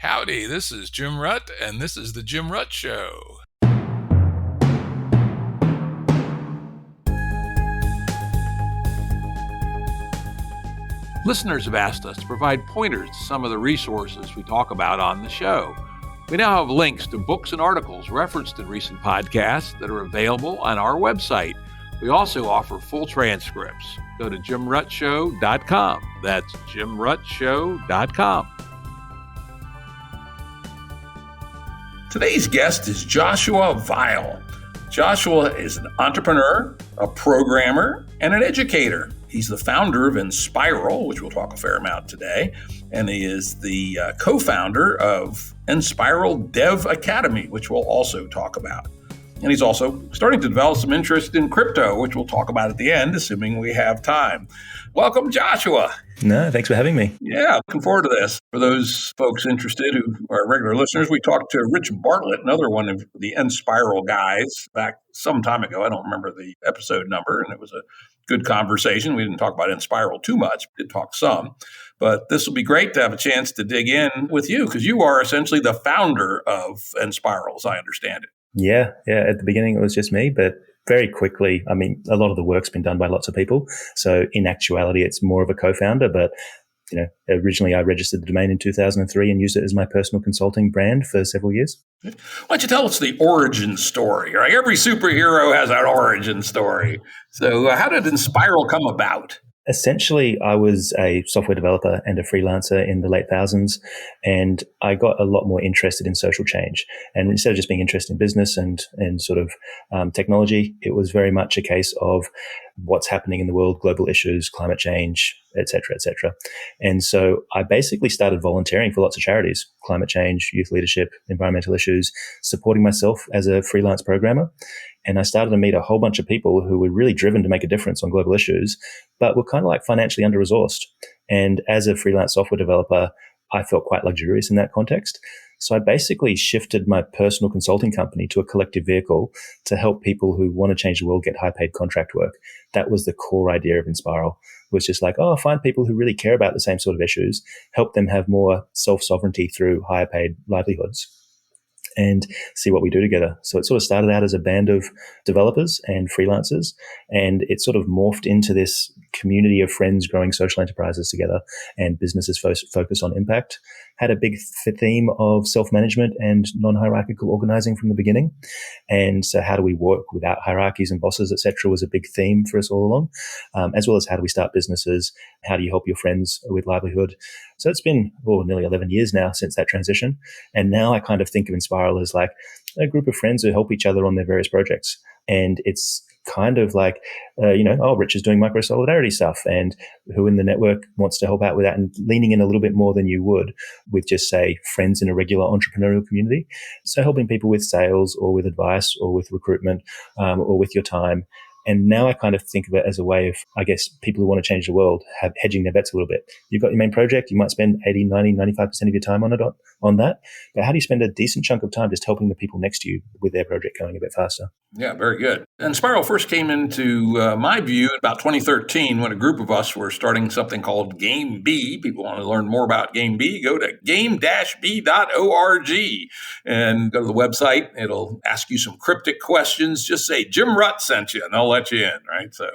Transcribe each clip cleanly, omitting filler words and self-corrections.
Howdy, this is Jim Rutt, and this is The Jim Rutt Show. Listeners have asked us to provide pointers to some of the resources we talk about on the show. We now have links to books and articles referenced in recent podcasts that are available on our website. We also offer full transcripts. Go to jimruttshow.com. That's jimruttshow.com. Today's guest is Joshua Vial. Joshua is an entrepreneur, a programmer, and an educator. He's the founder of Enspiral, which we'll talk a fair amount today, and he is the co-founder of Enspiral Dev Academy, which we'll also talk about. And he's also starting to develop some interest in crypto, which we'll talk about at the end, assuming we have time. Welcome, Joshua. No, thanks for having me. Yeah, looking forward to this. For those folks interested who are regular listeners, we talked to Rich Bartlett, another one of the Enspiral guys, back some time ago. I don't remember the episode number, and it was a good conversation. We didn't talk about Enspiral too much, we did talk some. But this will be great to have a chance to dig in with you, because you are essentially the founder of Enspiral, as I understand it. Yeah. At the beginning, it was just me, but very quickly, I mean, a lot of the work's been done by lots of people. So in actuality, it's more of a co-founder, but originally I registered the domain in 2003 and used it as my personal consulting brand for several years. Why don't you tell us the origin story, right? Every superhero has an origin story. So how did Enspiral come about? Essentially, I was a software developer and a freelancer in the late thousands, and I got a lot more interested in social change. And instead of just being interested in business and sort of technology, it was very much a case of what's happening in the world, global issues, climate change, et cetera, et cetera. And so I basically started volunteering for lots of charities, climate change, youth leadership, environmental issues, supporting myself as a freelance programmer. And I started to meet a whole bunch of people who were really driven to make a difference on global issues, but were kind of like financially under-resourced. And as a freelance software developer, I felt quite luxurious in that context. So I basically shifted my personal consulting company to a collective vehicle to help people who want to change the world get high-paid contract work. That was the core idea of Enspiral. It was just like, find people who really care about the same sort of issues, help them have more self-sovereignty through higher-paid livelihoods, and see what we do together. So it sort of started out as a band of developers and freelancers, and it sort of morphed into this community of friends growing social enterprises together and businesses focused on impact. Had a big theme of self-management and non-hierarchical organizing from the beginning. And so how do we work without hierarchies and bosses, et cetera, was a big theme for us all along, as well as how do we start businesses? How do you help your friends with livelihood? So it's been nearly 11 years now since that transition. And now I kind of think of Enspiral as like a group of friends who help each other on their various projects. And it's kind of like, Rich is doing micro solidarity stuff, and who in the network wants to help out with that, and leaning in a little bit more than you would with just, say, friends in a regular entrepreneurial community. So helping people with sales or with advice or with recruitment or with your time. And now I kind of think of it as a way of, I guess, people who want to change the world have hedging their bets a little bit. You've got your main project. You might spend 80, 90, 95% of your time on that. But how do you spend a decent chunk of time just helping the people next to you with their project going a bit faster? Yeah, very good. And Enspiral first came into my view about 2013 when a group of us were starting something called GameB. People want to learn more about GameB, go to game-b.org and go to the website. It'll ask you some cryptic questions. Just say, Jim Rutt sent you, and they'll let you in, right? So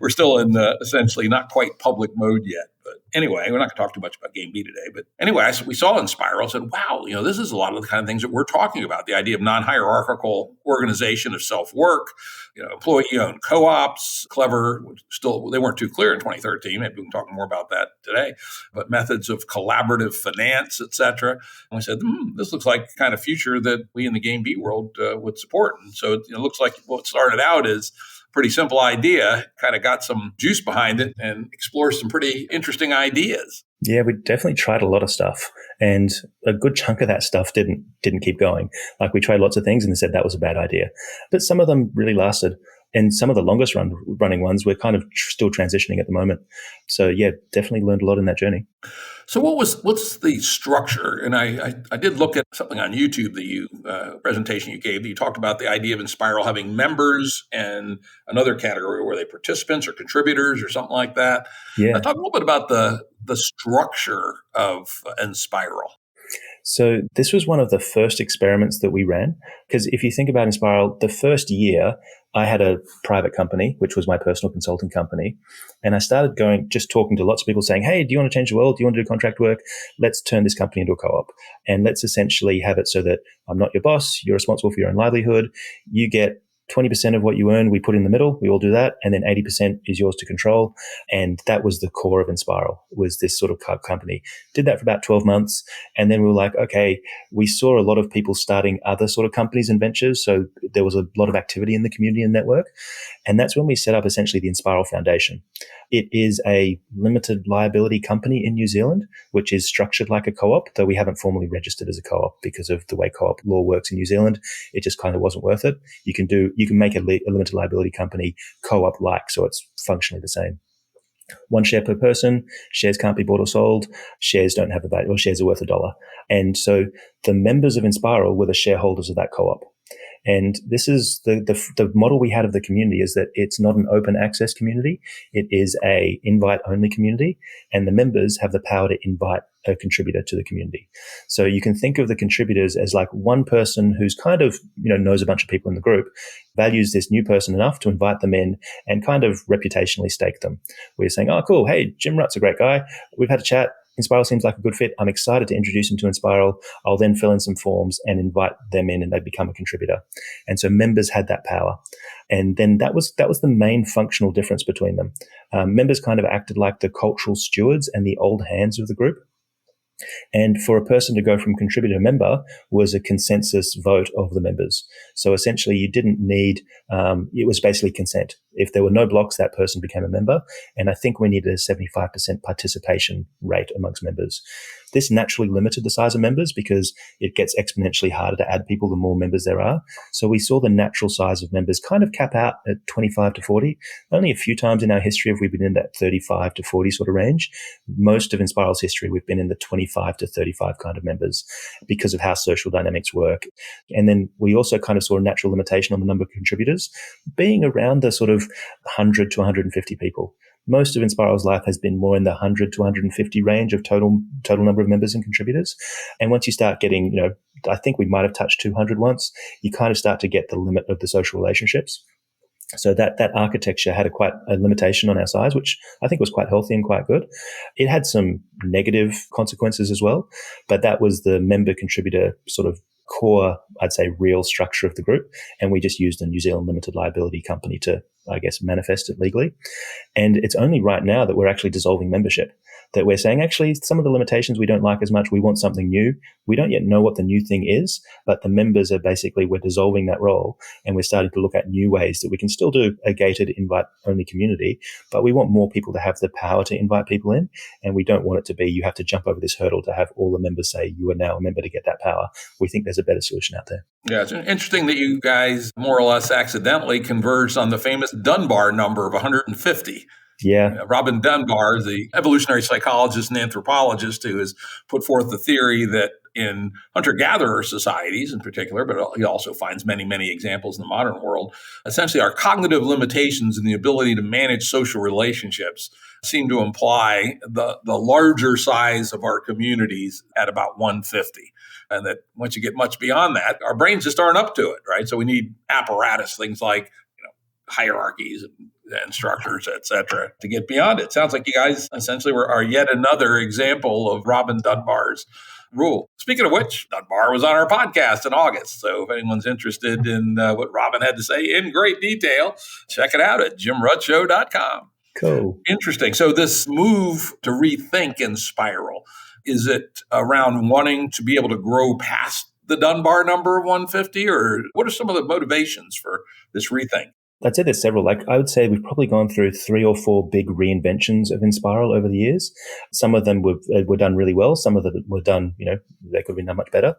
we're still in essentially not quite public mode yet. But anyway, we're not going to talk too much about GameB today. But anyway, we saw Enspiral and said, wow, this is a lot of the kind of things that we're talking about. The idea of non-hierarchical organization of self-work, employee-owned co-ops, clever, still, they weren't too clear in 2013. Maybe we can talk more about that today. But methods of collaborative finance, et cetera. And we said, this looks like the kind of future that we in the GameB world would support. And so it looks like what started out is pretty simple idea, kind of got some juice behind it and explored some pretty interesting ideas. Yeah, we definitely tried a lot of stuff, and a good chunk of that stuff didn't keep going. Like, we tried lots of things and they said that was a bad idea, but some of them really lasted. And some of the longest running ones, we're kind of still transitioning at the moment. So yeah, definitely learned a lot in that journey. So what's the structure? And I did look at something on YouTube that you presentation you gave. You talked about the idea of Enspiral having members and another category where they participants or contributors or something like that. Yeah. Talk a little bit about the structure of Enspiral. So this was one of the first experiments that we ran. Because if you think about Enspiral, the first year I had a private company, which was my personal consulting company. And I started just talking to lots of people saying, hey, do you want to change the world? Do you want to do contract work? Let's turn this company into a co-op. And let's essentially have it so that I'm not your boss. You're responsible for your own livelihood. You get 20% of what you earn, we put in the middle. We all do that. And then 80% is yours to control. And that was the core of Enspiral, was this sort of company. Did that for about 12 months. And then we were like, okay, we saw a lot of people starting other sort of companies and ventures. So there was a lot of activity in the community and network. And that's when we set up essentially the Enspiral Foundation. It is a limited liability company in New Zealand, which is structured like a co-op, though we haven't formally registered as a co-op because of the way co-op law works in New Zealand. It just kind of wasn't worth it. You can make a limited liability company co-op like, so it's functionally the same. One share per person. Shares can't be bought or sold. Shares don't have a value, or shares are worth $1. And so the members of Enspiral were the shareholders of that co-op. And this is the model we had of the community, is that it's not an open access community. It is a invite only community, and the members have the power to invite a contributor to the community. So you can think of the contributors as like one person who's kind of, knows a bunch of people in the group, values this new person enough to invite them in and kind of reputationally stake them. We're saying, oh, cool. Hey, Jim Rutt's a great guy. We've had a chat. Enspiral seems like a good fit. I'm excited to introduce him to Enspiral. I'll then fill in some forms and invite them in, and they become a contributor. And so members had that power. And then that was the main functional difference between them. Members kind of acted like the cultural stewards and the old hands of the group. And for a person to go from contributor to member was a consensus vote of the members. So essentially you didn't need, it was basically consent. If there were no blocks, that person became a member. And I think we needed a 75% participation rate amongst members. This naturally limited the size of members because it gets exponentially harder to add people the more members there are. So we saw the natural size of members kind of cap out at 25 to 40. Only a few times in our history have we been in that 35 to 40 sort of range. Most of Enspiral's history, we've been in the 25 to 35 kind of members because of how social dynamics work. And then we also kind of saw a natural limitation on the number of contributors being around the sort of 100 to 150 people. Most of Enspiral's life has been more in the 100 to 150 range of total number of members and contributors. And once you start getting, I think we might have touched 200 once, you kind of start to get the limit of the social relationships. So that architecture had quite a limitation on our size, which I think was quite healthy and quite good. It had some negative consequences as well, but that was the member contributor sort of core, I'd say, real structure of the group. And we just used a New Zealand limited liability company to, I guess, manifest it legally. And it's only right now that we're actually dissolving membership, that we're saying, actually, some of the limitations we don't like as much. We want something new. We don't yet know what the new thing is, but the members are basically, we're dissolving that role and we're starting to look at new ways that we can still do a gated invite only community, but we want more people to have the power to invite people in. And we don't want it to be, you have to jump over this hurdle to have all the members say you are now a member to get that power. We think there's a better solution out there. Yeah, it's interesting that you guys more or less accidentally converged on the famous Dunbar number of 150. Yeah. Robin Dunbar, the evolutionary psychologist and anthropologist who has put forth the theory that in hunter-gatherer societies in particular, but he also finds many, many examples in the modern world, essentially our cognitive limitations in the ability to manage social relationships seem to imply the larger size of our communities at about 150. And that once you get much beyond that, our brains just aren't up to it, right? So we need apparatus, things like hierarchies and structures, et cetera, to get beyond it. Sounds like you guys essentially are yet another example of Robin Dunbar's rule. Speaking of which, Dunbar was on our podcast in August. So if anyone's interested in what Robin had to say in great detail, check it out at jimruttshow.com. Cool. Interesting. So this move to rethink Enspiral, is it around wanting to be able to grow past the Dunbar number of 150, or what are some of the motivations for this rethink? I'd say there's several. I would say we've probably gone through 3 or 4 big reinventions of Enspiral over the years. Some of them were done really well. Some of them were done, they could have been done much better.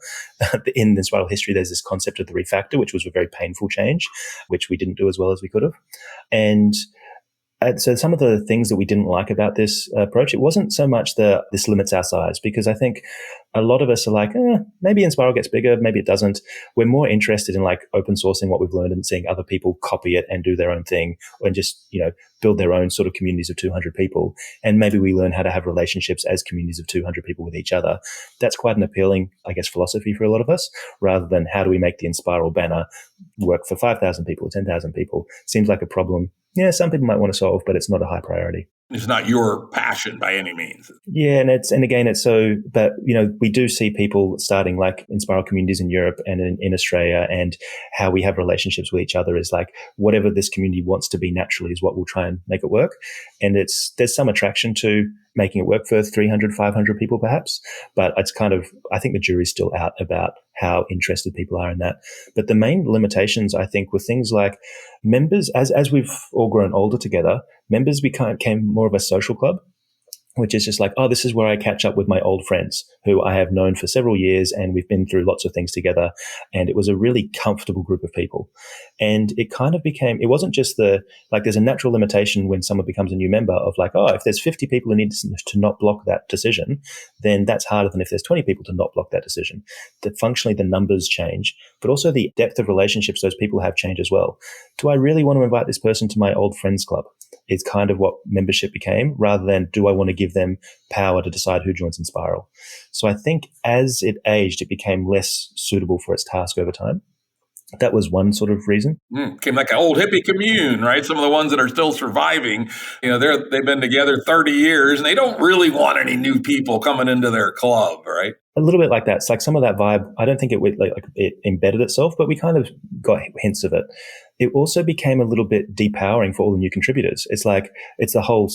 In Enspiral history, there's this concept of the refactor, which was a very painful change, which we didn't do as well as we could have. And So some of the things that we didn't like about this approach, it wasn't so much this limits our size, because I think a lot of us are like, maybe Enspiral gets bigger, maybe it doesn't. We're more interested in like open sourcing what we've learned and seeing other people copy it and do their own thing, and just, build their own sort of communities of 200 people. And maybe we learn how to have relationships as communities of 200 people with each other. That's quite an appealing, I guess, philosophy for a lot of us, rather than how do we make the Enspiral banner work for 5,000 people or 10,000 people. Seems like a problem. Yeah, some people might want to solve, but it's not a high priority. It's not your passion by any means. Yeah, but we do see people starting like Enspiral communities in Europe and in Australia, and how we have relationships with each other is like whatever this community wants to be naturally is what we'll try and make it work. And there's some attraction to making it work for 300, 500 people perhaps, but it's kind of, I think the jury's still out about how interested people are in that. But the main limitations, I think, were things like members, as we've all grown older together, members became more of a social club, which is just like, oh, this is where I catch up with my old friends who I have known for several years, and we've been through lots of things together. And it was a really comfortable group of people. And it kind of it wasn't just there's a natural limitation when someone becomes a new member of like, oh, if there's 50 people who need to not block that decision, then that's harder than if there's 20 people to not block that decision. That functionally the numbers change, but also the depth of relationships those people have change as well. Do I really want to invite this person to my old friends club? It's kind of what membership became, rather than do I want to give them power to decide who joins Enspiral. So I think as it aged, it became less suitable for its task over time. That was one sort of reason. Came like an old hippie commune, right? Some of the ones that are still surviving, they've been together 30 years and they don't really want any new people coming into their club, right? A little bit like that. It's like some of that vibe. I don't think it embedded itself, but we kind of got hints of it. It also became a little bit depowering for all the new contributors. It's like, it's the whole,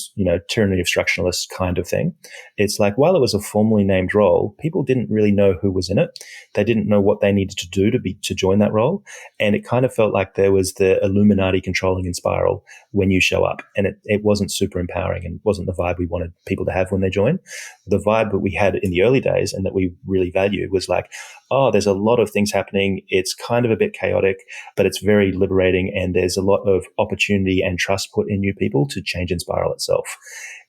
tyranny of structuralists kind of thing. It's like, while it was a formally named role, people didn't really know who was in it. They didn't know what they needed to do to join that role. And it kind of felt like there was the Illuminati controlling Enspiral when you show up. And it wasn't super empowering, and wasn't the vibe we wanted people to have when they join. The vibe that we had in the early days and that we really valued was like, oh, there's a lot of things happening. It's kind of a bit chaotic, but it's very liberating. And there's a lot of opportunity and trust put in new people to change Enspiral itself.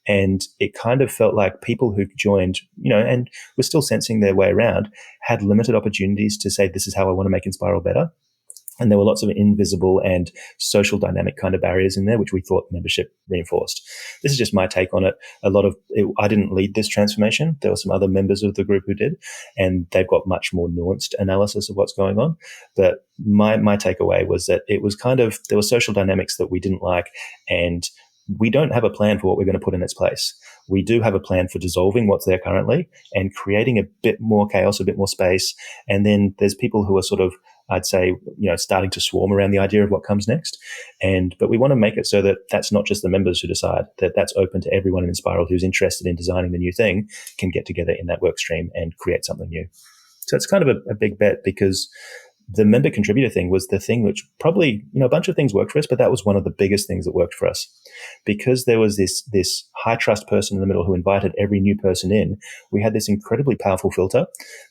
And it kind of felt like people who joined, and were still sensing their way around, had limited opportunities to say, this is how I want to make Enspiral better. And there were lots of invisible and social dynamic kind of barriers in there, which we thought membership reinforced. This is just my take on it. I didn't lead this transformation. There were some other members of the group who did, and they've got much more nuanced analysis of what's going on. But my takeaway was that it was there were social dynamics that we didn't like, and we don't have a plan for what we're going to put in its place. We do have a plan for dissolving what's there currently and creating a bit more chaos, a bit more space. And then there's people who are sort of, I'd say, starting to swarm around the idea of what comes next. But we want to make it so that that's not just the members who decide, that that's open to everyone in Enspiral who's interested in designing the new thing can get together in that work stream and create something new. So it's kind of a big bet, because the member contributor thing was the thing which probably, a bunch of things worked for us, but that was one of the biggest things that worked for us, because there was this high trust person in the middle who invited every new person in. We had this incredibly powerful filter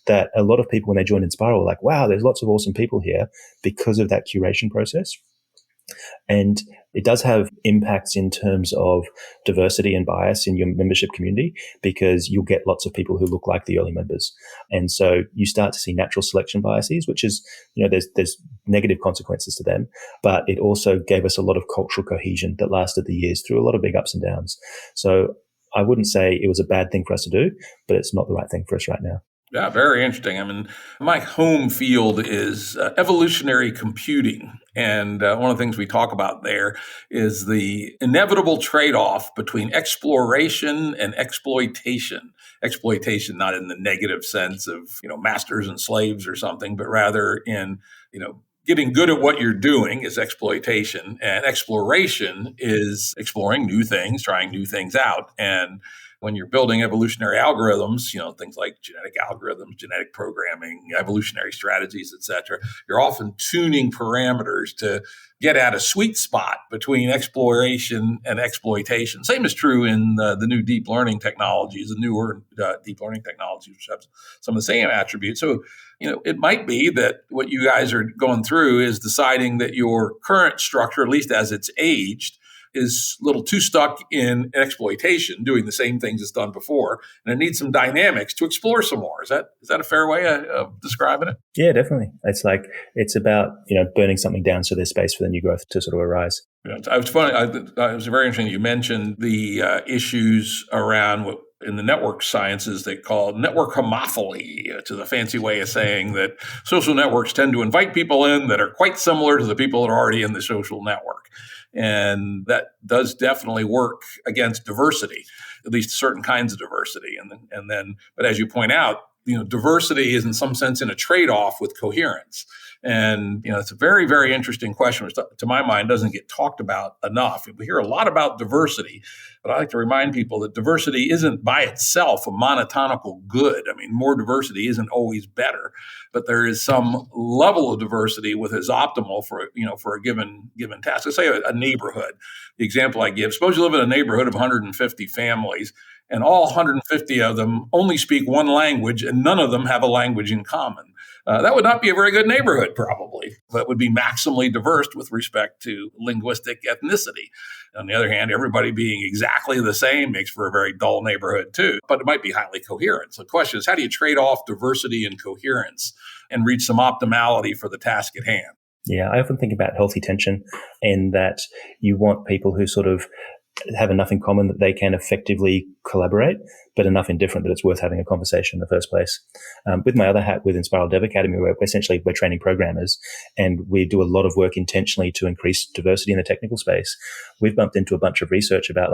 that a lot of people, when they joined Enspiral, were like, wow, there's lots of awesome people here, because of that curation process. And it does have impacts in terms of diversity and bias in your membership community, because you'll get lots of people who look like the early members. And so you start to see natural selection biases, which is, there's negative consequences to them, but it also gave us a lot of cultural cohesion that lasted the years through a lot of big ups and downs. So I wouldn't say it was a bad thing for us to do, but it's not the right thing for us right now. Yeah, very interesting. I mean, my home field is evolutionary computing. And one of the things we talk about there is the inevitable trade-off between exploration and exploitation. Exploitation, not in the negative sense of, masters and slaves or something, but rather in, getting good at what you're doing is exploitation, and exploration is exploring new things, trying new things out. And when you're building evolutionary algorithms, things like genetic algorithms, genetic programming, evolutionary strategies, et cetera, you're often tuning parameters to get at a sweet spot between exploration and exploitation. Same is true in the new deep learning technologies, the newer deep learning technologies, which have some of the same attributes. So, it might be that what you guys are going through is deciding that your current structure, at least as it's aged, is a little too stuck in exploitation, doing the same things it's done before, and it needs some dynamics to explore some more. Is that a fair way of describing it? Yeah, definitely. It's about burning something down so there's space for the new growth to sort of arise. It was funny. It was very interesting. You mentioned the issues around what in the network sciences they call network homophily, to the fancy way of saying that social networks tend to invite people in that are quite similar to the people that are already in the social network. And that does definitely work against diversity, at least certain kinds of diversity. But as you point out, diversity is in some sense in a trade-off with coherence. And, it's a very, very interesting question, which to my mind doesn't get talked about enough. We hear a lot about diversity, but I like to remind people that diversity isn't by itself a monotonical good. I mean, more diversity isn't always better, but there is some level of diversity with is optimal for a given task. Let's say a neighborhood. The example I give, suppose you live in a neighborhood of 150 families, and all 150 of them only speak one language, and none of them have a language in common. That would not be a very good neighborhood, probably. That would be maximally diverse with respect to linguistic ethnicity. On the other hand, everybody being exactly the same makes for a very dull neighborhood, too. But it might be highly coherent. So the question is, how do you trade off diversity and coherence and reach some optimality for the task at hand? Yeah, I often think about healthy tension, and that you want people who sort of have enough in common that they can effectively collaborate, but enough indifferent that it's worth having a conversation in the first place. With my other hat with Enspiral Dev Academy, we're training programmers, and we do a lot of work intentionally to increase diversity in the technical space. We've bumped into a bunch of research about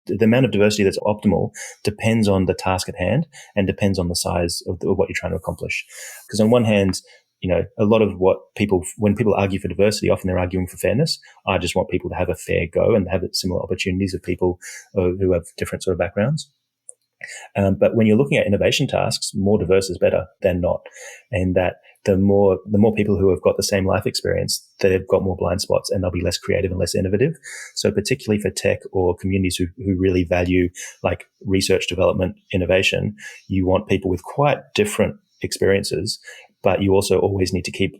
the amount of diversity that's optimal depends on the task at hand and depends on the size of what you're trying to accomplish. Because on one hand, a lot of when people argue for diversity, often they're arguing for fairness. I just want people to have a fair go and have similar opportunities of people who have different sort of backgrounds. But when you're looking at innovation tasks, more diverse is better than not. And that the more people who have got the same life experience, they've got more blind spots and they'll be less creative and less innovative. So particularly for tech or communities who really value like research, development, innovation, you want people with quite different experiences. But you also always need to keep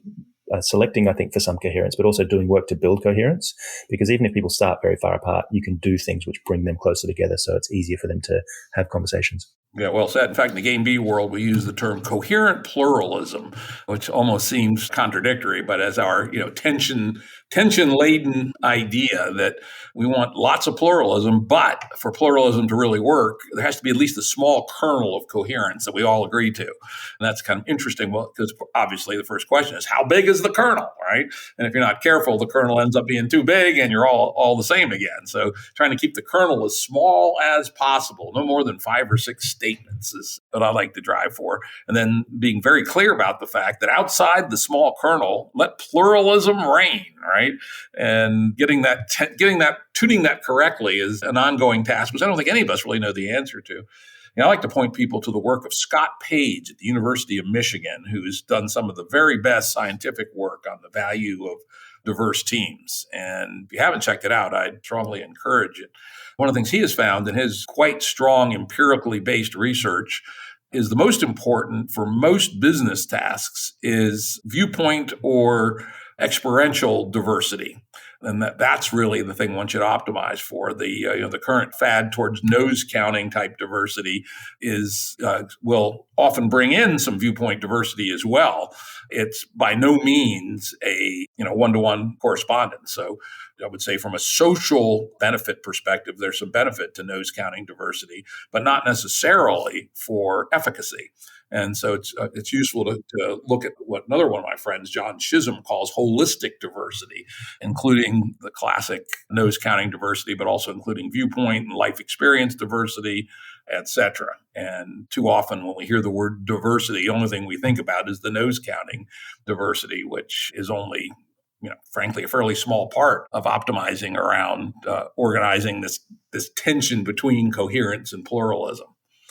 selecting, I think, for some coherence, but also doing work to build coherence. Because even if people start very far apart, you can do things which bring them closer together, so it's easier for them to have conversations. Yeah, well said. In fact, in the GameB world, we use the term coherent pluralism, which almost seems contradictory, but as our tension-laden idea that we want lots of pluralism, but for pluralism to really work, there has to be at least a small kernel of coherence that we all agree to. And that's kind of interesting, because obviously the first question is, how big is the kernel, right? And if you're not careful, the kernel ends up being too big and you're all the same again. So trying to keep the kernel as small as possible, no more than 5 or 6 statements is what I like to drive for. And then being very clear about the fact that outside the small kernel, let pluralism reign, right? And tuning that correctly is an ongoing task, which I don't think any of us really know the answer to. I like to point people to the work of Scott Page at the University of Michigan, who's done some of the very best scientific work on the value of diverse teams. And if you haven't checked it out, I'd strongly encourage it. One of the things he has found in his quite strong empirically based research is the most important for most business tasks is viewpoint or experiential diversity. And that's really the thing one should optimize for. The current fad towards nose counting type diversity will often bring in some viewpoint diversity as well. It's by no means a one-to-one correspondence. So I would say from a social benefit perspective, there's some benefit to nose counting diversity, but not necessarily for efficacy. And so it's useful to look at what another one of my friends, John Chisholm, calls holistic diversity, including the classic nose counting diversity, but also including viewpoint and life experience diversity, et cetera. And too often when we hear the word diversity, the only thing we think about is the nose counting diversity, which is only frankly, a fairly small part of optimizing around organizing this tension between coherence and pluralism,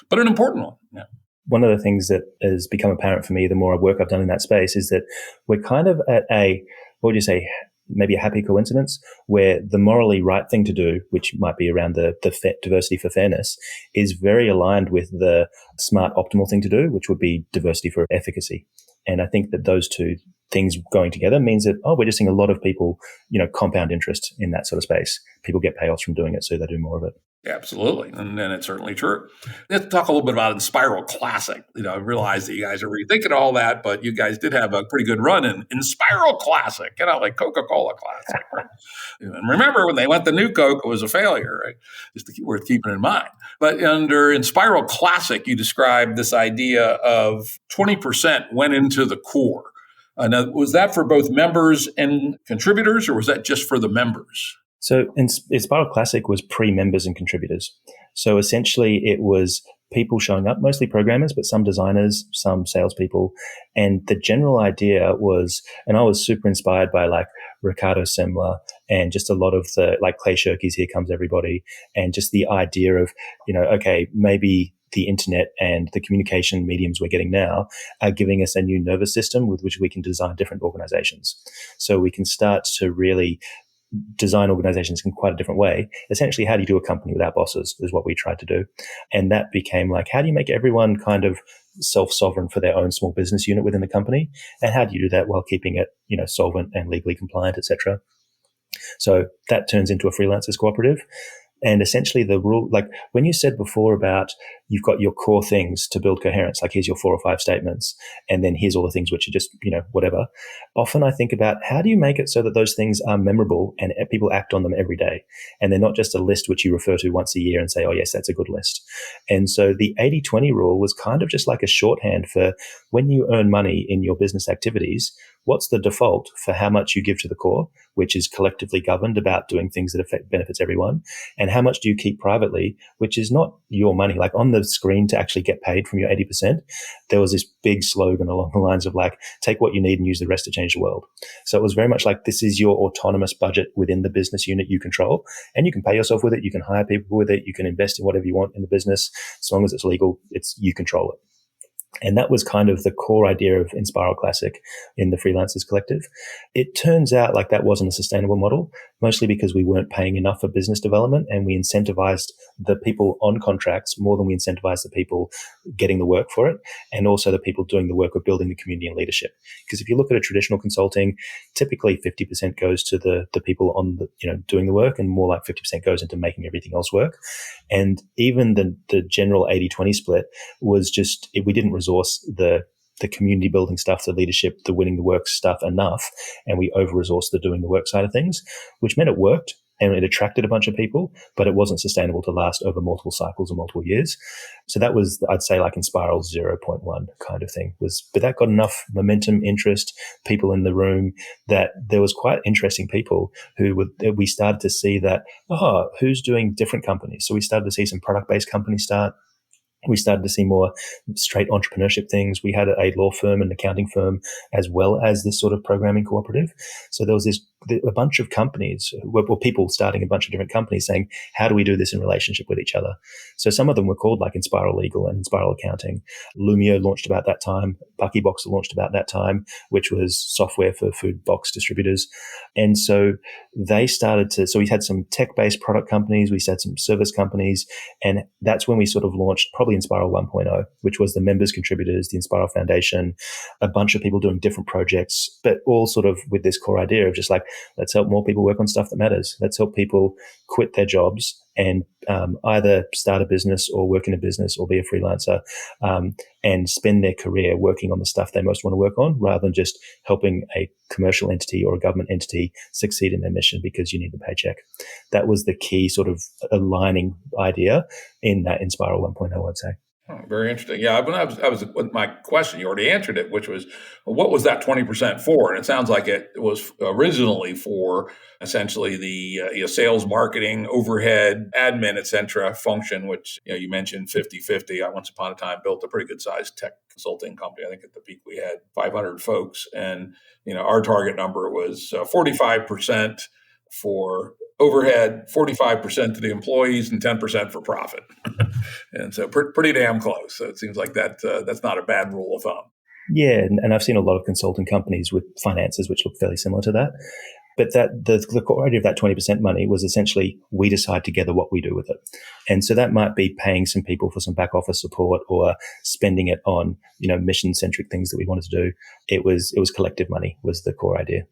but an important one. Yeah. One of the things that has become apparent for me, the more work I've done in that space, is that we're kind of at maybe a happy coincidence where the morally right thing to do, which might be around the diversity for fairness, is very aligned with the smart optimal thing to do, which would be diversity for efficacy. And I think that those two things going together means that, we're just seeing a lot of people, compound interest in that sort of space. People get payoffs from doing it, so they do more of it. Absolutely. And it's certainly true. Let's talk a little bit about Enspiral Classic. I realize that you guys are rethinking all that, but you guys did have a pretty good run in Enspiral Classic, like Coca-Cola Classic. Right? And remember, when they went the new Coke, it was a failure, right? Just worth keeping in mind. But under Enspiral Classic, you described this idea of 20% went into the core. Now, was that for both members and contributors, or was that just for the members? So Enspiral Classic was pre-members and contributors. So essentially it was people showing up, mostly programmers, but some designers, some salespeople. And the general idea was, and I was super inspired by like Ricardo Semler and just a lot of the like Clay Shirky's Here Comes Everybody, and just the idea of, okay, maybe the internet and the communication mediums we're getting now are giving us a new nervous system with which we can design different organizations. So we can start to really design organizations in quite a different way. Essentially, how do you do a company without bosses is what we tried to do. And that became like, how do you make everyone kind of self-sovereign for their own small business unit within the company? And how do you do that while keeping it, solvent and legally compliant, etc.? So that turns into a freelancers cooperative. And essentially the rule, like when you said before about you've got your core things to build coherence, like here's your 4 or 5 statements, and then here's all the things which are just, whatever. Often I think about how do you make it so that those things are memorable and people act on them every day? And they're not just a list which you refer to once a year and say, oh yes, that's a good list. And so the 80-20 rule was kind of just like a shorthand for when you earn money in your business activities, what's the default for how much you give to the core, which is collectively governed about doing things that benefits everyone, and how much do you keep privately, which is not your money. Like on the screen to actually get paid from your 80%, there was this big slogan along the lines of like, take what you need and use the rest to change the world. So it was very much like, this is your autonomous budget within the business unit you control, and you can pay yourself with it. You can hire people with it. You can invest in whatever you want in the business. As long as it's legal, you control it. And that was kind of the core idea of Enspiral Classic in the Freelancers Collective. It turns out like that wasn't a sustainable model, mostly because we weren't paying enough for business development, and we incentivized the people on contracts more than we incentivized the people getting the work for it, and also the people doing the work of building the community and leadership. Because if you look at a traditional consulting, typically 50% goes to the people on the, doing the work, and more like 50% goes into making everything else work. And even the general 80-20 split was just, we didn't resource the community building stuff, the leadership, the winning the work stuff enough, and we over-resourced the doing the work side of things, which meant it worked and it attracted a bunch of people, but it wasn't sustainable to last over multiple cycles or multiple years. So that was, I'd say, like Enspiral 0.1 kind of thing. But that got enough momentum, interest, people in the room, that there was quite interesting people we started to see that, who's doing different companies? So we started to see some product-based companies start. We started to see more straight entrepreneurship things. We had a law firm and accounting firm as well as this sort of programming cooperative. So there was a bunch of companies, or people starting a bunch of different companies saying, how do we do this in relationship with each other? So some of them were called like Enspiral Legal and Enspiral Accounting. Lumio launched about that time. Buckybox launched about that time, which was software for food box distributors. And so they started so we had some tech-based product companies, we had some service companies, and that's when we sort of launched probably Enspiral 1.0, which was the members, contributors, the Enspiral Foundation, a bunch of people doing different projects, but all sort of with this core idea of just like, let's help more people work on stuff that matters. Let's help people quit their jobs and either start a business or work in a business or be a freelancer, and spend their career working on the stuff they most want to work on, rather than just helping a commercial entity or a government entity succeed in their mission because you need the paycheck. That was the key sort of aligning idea in that Enspiral 1.0, I'd say. Oh, very interesting. Yeah, I was my question, you already answered it, which was, well, what was that 20% for? And it sounds like it was originally for essentially the sales, marketing, overhead, admin, et cetera, function, which you mentioned 50-50. I once upon a time built a pretty good sized tech consulting company. I think at the peak we had 500 folks, and our target number was 45% for overhead, 45% to the employees, and 10% for profit. And so pretty damn close. So it seems like that's not a bad rule of thumb. Yeah, and I've seen a lot of consulting companies with finances which look fairly similar to that. But that the core idea of that 20% money was essentially we decide together what we do with it. And so that might be paying some people for some back office support or spending it on, mission centric things that we wanted to do. It was collective money was the core idea.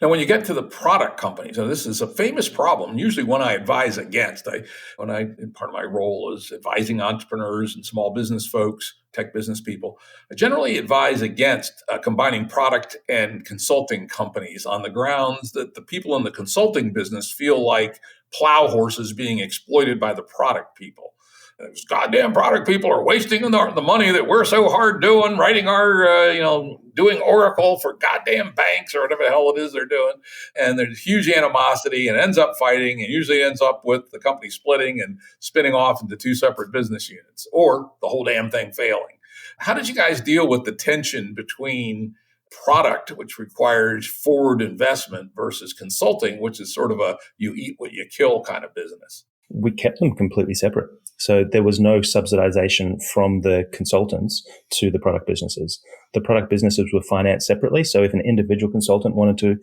Now, when you get to the product companies, and this is a famous problem, usually one I advise against. Part of my role is advising entrepreneurs and small business folks, tech business people. I generally advise against combining product and consulting companies on the grounds that the people in the consulting business feel like plow horses being exploited by the product people. Those goddamn product people are wasting the money that we're so hard doing, writing our, doing Oracle for goddamn banks or whatever the hell it is they're doing. And there's huge animosity and ends up fighting and usually ends up with the company splitting and spinning off into two separate business units or the whole damn thing failing. How did you guys deal with the tension between product, which requires forward investment, versus consulting, which is sort of a you eat what you kill kind of business? We kept them completely separate. So there was no subsidization from the consultants to the product businesses. The product businesses were financed separately. So if an individual consultant wanted to,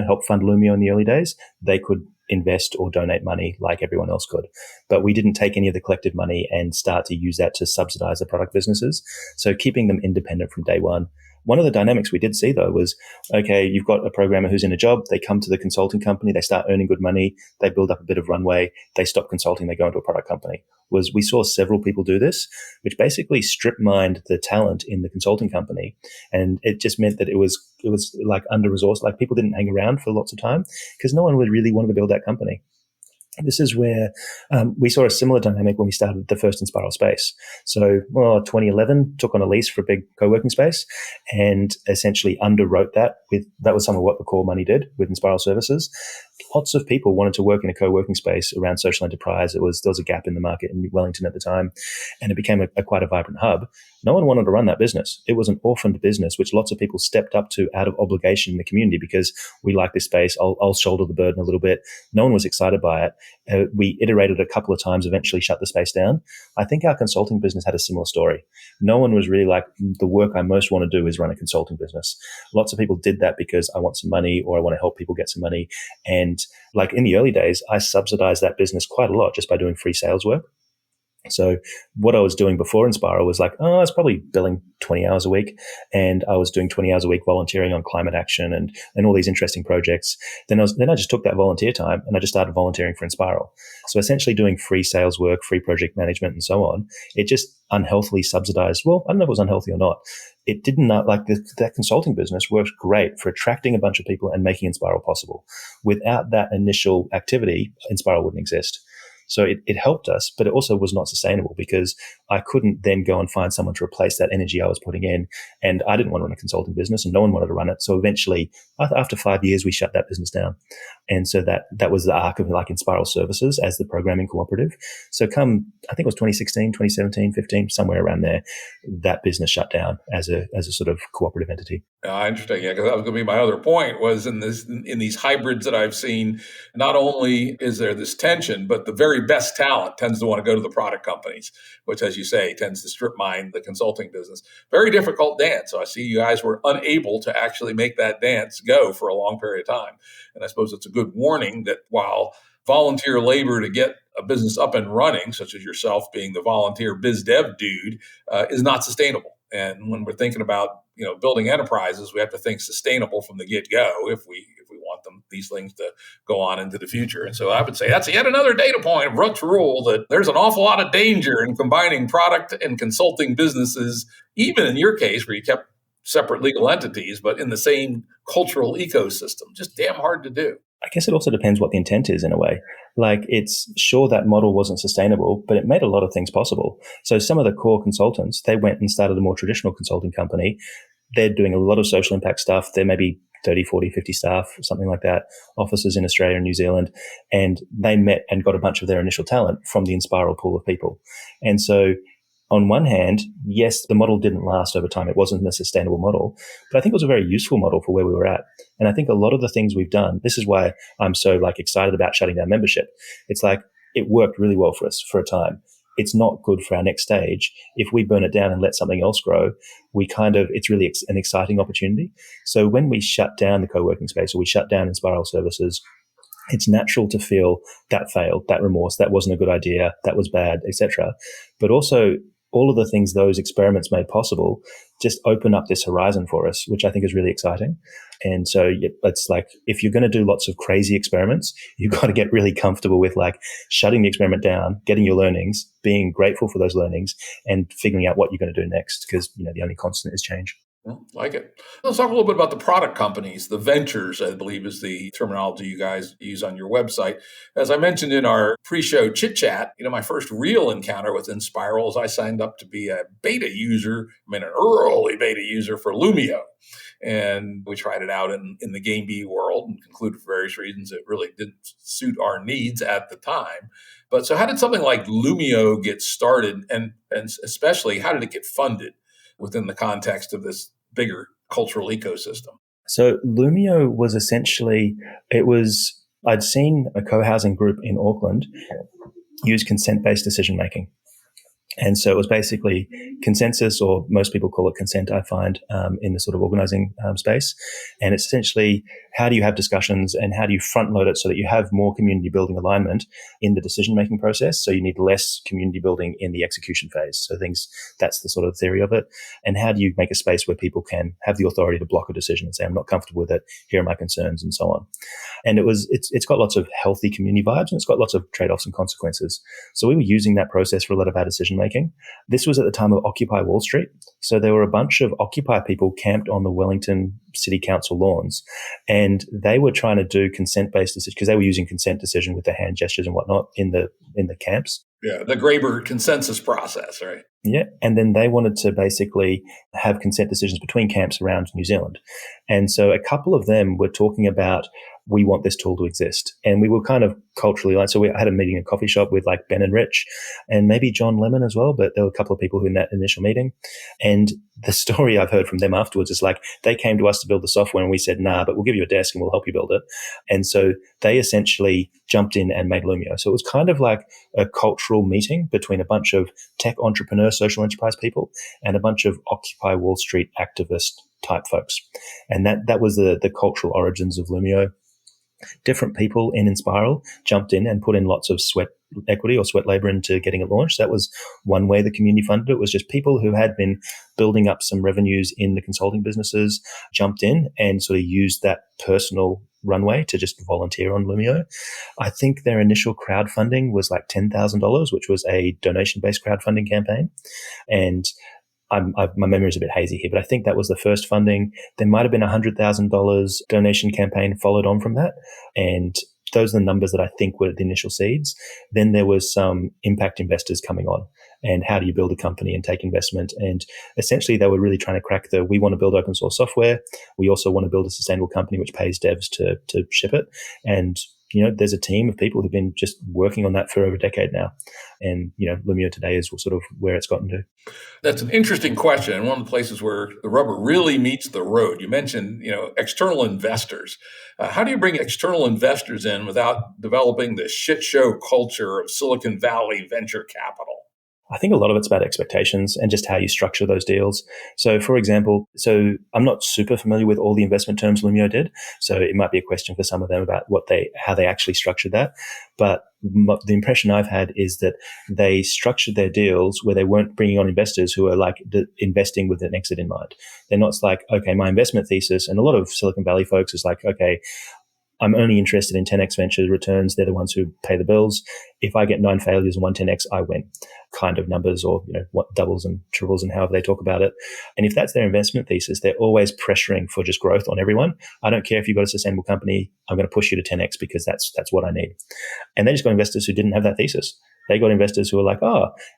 help fund Loomio in the early days, they could invest or donate money like everyone else could. But we didn't take any of the collective money and start to use that to subsidize the product businesses. So keeping them independent from day one. One of the dynamics we did see, though, was, okay, you've got a programmer who's in a job. They come to the consulting company. They start earning good money. They build up a bit of runway. They stop consulting. They go into a product company. We saw several people do this, which basically strip mined the talent in the consulting company. And it just meant that it was like under-resourced. Like people didn't hang around for lots of time because no one would really want to build that company. This is where we saw a similar dynamic when we started the first Enspiral space. So 2011, took on a lease for a big co-working space and essentially underwrote that. That was some of what the core money did with Enspiral services. Lots of people wanted to work in a co-working space around social enterprise. There was a gap in the market in Wellington at the time, and it became quite a vibrant hub. No one wanted to run that business. It was an orphaned business, which lots of people stepped up to out of obligation in the community because we like this space. I'll shoulder the burden a little bit. No one was excited by it. We iterated a couple of times, eventually shut the space down. I think our consulting business had a similar story. No one was really like, the work I most want to do is run a consulting business. Lots of people did that because I want some money or I want to help people get some money. And like in the early days, I subsidized that business quite a lot just by doing free sales work. So what I was doing before Enspiral was like, I was probably billing 20 hours a week, and I was doing 20 hours a week volunteering on climate action and all these interesting projects. Then I just took that volunteer time and I just started volunteering for Enspiral. So essentially doing free sales work, free project management, and so on. It just unhealthily subsidized. Well, I don't know if it was unhealthy or not. It didn't that consulting business worked great for attracting a bunch of people and making Enspiral possible. Without that initial activity, Enspiral wouldn't exist. So it helped us, but it also was not sustainable because I couldn't then go and find someone to replace that energy I was putting in. And I didn't want to run a consulting business and no one wanted to run it. So eventually, after 5 years, we shut that business down. And so that was the arc of like Enspiral Services as the programming cooperative. So I think it was 2016, 2017, 15, somewhere around there, that business shut down as a sort of cooperative entity. Interesting. Yeah, because that was going to be my other point was in these hybrids that I've seen, not only is there this tension, but the very best talent tends to want to go to the product companies, which, as you say, tends to strip mine the consulting business. Very difficult dance. So I see you guys were unable to actually make that dance go for a long period of time. And I suppose it's a good warning that while volunteer labor to get a business up and running, such as yourself being the volunteer biz dev dude, is not sustainable. And when we're thinking about building enterprises, we have to think sustainable from the get-go if we want these things to go on into the future. And so I would say that's yet another data point of Rook's rule that there's an awful lot of danger in combining product and consulting businesses, even in your case where you kept separate legal entities, but in the same cultural ecosystem. Just damn hard to do. I guess it also depends what the intent is in a way. Like it's sure that model wasn't sustainable, but it made a lot of things possible. So some of the core consultants, they went and started a more traditional consulting company. They're doing a lot of social impact stuff. There may be 30, 40, 50 staff, something like that, offices in Australia and New Zealand. And they met and got a bunch of their initial talent from the Enspiral pool of people. And so on one hand, yes, the model didn't last over time. It wasn't a sustainable model, but I think it was a very useful model for where we were at. And I think a lot of the things we've done, this is why I'm so excited about shutting down membership. It's like it worked really well for us for a time. it's not good for our next stage. If we burn it down and let something else grow, it's really an exciting opportunity. So when we shut down the co-working space, or we shut down Enspiral services, it's natural to feel that failed, that remorse, that wasn't a good idea, that was bad, etc. But also, all of the things those experiments made possible just open up this horizon for us, which I think is really exciting. And so it's like, if you're going to do lots of crazy experiments, you've got to get really comfortable with like shutting the experiment down, getting your learnings, being grateful for those learnings, and figuring out what you're going to do next, because the only constant is change. Like it. Let's talk a little bit about the product companies, the ventures, I believe is the terminology you guys use on your website. As I mentioned in our pre-show chit chat, my first real encounter with Enspiral is I signed up to be a beta user, an early beta user for Lumio. And we tried it out in the GameB world and concluded for various reasons it really didn't suit our needs at the time. But so how did something like Lumio get started? And especially, how did it get funded within the context of this bigger cultural ecosystem? So Lumio was essentially, I'd seen a co-housing group in Auckland use consent-based decision-making. And so it was basically consensus, or most people call it consent, I find, in the sort of organizing space. And it's essentially, how do you have discussions and how do you front load it so that you have more community building alignment in the decision-making process? So you need less community building in the execution phase. So that's the sort of theory of it. And how do you make a space where people can have the authority to block a decision and say, I'm not comfortable with it, here are my concerns, and so on. And it's got lots of healthy community vibes, and it's got lots of trade-offs and consequences. So we were using that process for a lot of our decision making. This was at the time of Occupy Wall Street. So there were a bunch of Occupy people camped on the Wellington City Council lawns, and they were trying to do consent-based decisions because they were using consent decision with their hand gestures and whatnot in the camps. Yeah, the Graeber consensus process, right? Yeah, and then they wanted to basically have consent decisions between camps around New Zealand. And so a couple of them were talking about, we want this tool to exist. And we were kind of culturally aligned. So we had a meeting in a coffee shop with like Ben and Rich and maybe John Lemon as well, but there were a couple of people who in that initial meeting. And the story I've heard from them afterwards is like, they came to us to build the software and we said, nah, but we'll give you a desk and we'll help you build it. And so they essentially jumped in and made Lumio. So it was kind of like a cultural meeting between a bunch of tech entrepreneur, social enterprise people and a bunch of Occupy Wall Street activist type folks. And that was the cultural origins of Lumio. Different people in Enspiral jumped in and put in lots of sweat equity or sweat labor into getting it launched. That was one way the community funded it, was just people who had been building up some revenues in the consulting businesses jumped in and sort of used that personal runway to just volunteer on Lumio. I think their initial crowdfunding was like $10,000, which was a donation-based crowdfunding campaign. And my memory is a bit hazy here, but I think that was the first funding. There might have been $100,000 donation campaign followed on from that. And those are the numbers that I think were the initial seeds. Then there was some impact investors coming on, and how do you build a company and take investment? And essentially they were really trying to crack we want to build open source software. We also want to build a sustainable company which pays devs to ship it. And there's a team of people who've been just working on that for over a decade now. And, Lumio today is sort of where it's gotten to. That's an interesting question. And one of the places where the rubber really meets the road. You mentioned, external investors. How do you bring external investors in without developing the shit show culture of Silicon Valley venture capital? I think a lot of it's about expectations and just how you structure those deals. So, for example, I'm not super familiar with all the investment terms Lumio did. So it might be a question for some of them about how they actually structured that. But the impression I've had is that they structured their deals where they weren't bringing on investors who are like investing with an exit in mind. They're not like, okay, my investment thesis, and a lot of Silicon Valley folks is like, okay, I'm only interested in 10x venture returns. They're the ones who pay the bills. If I get 9 failures and 1 10x, I win, kind of numbers, or what doubles and triples and however they talk about it. And if that's their investment thesis, they're always pressuring for just growth on everyone. I don't care if you've got a sustainable company. I'm going to push you to 10x because that's what I need. And they just got investors who didn't have that thesis. They got investors who are like,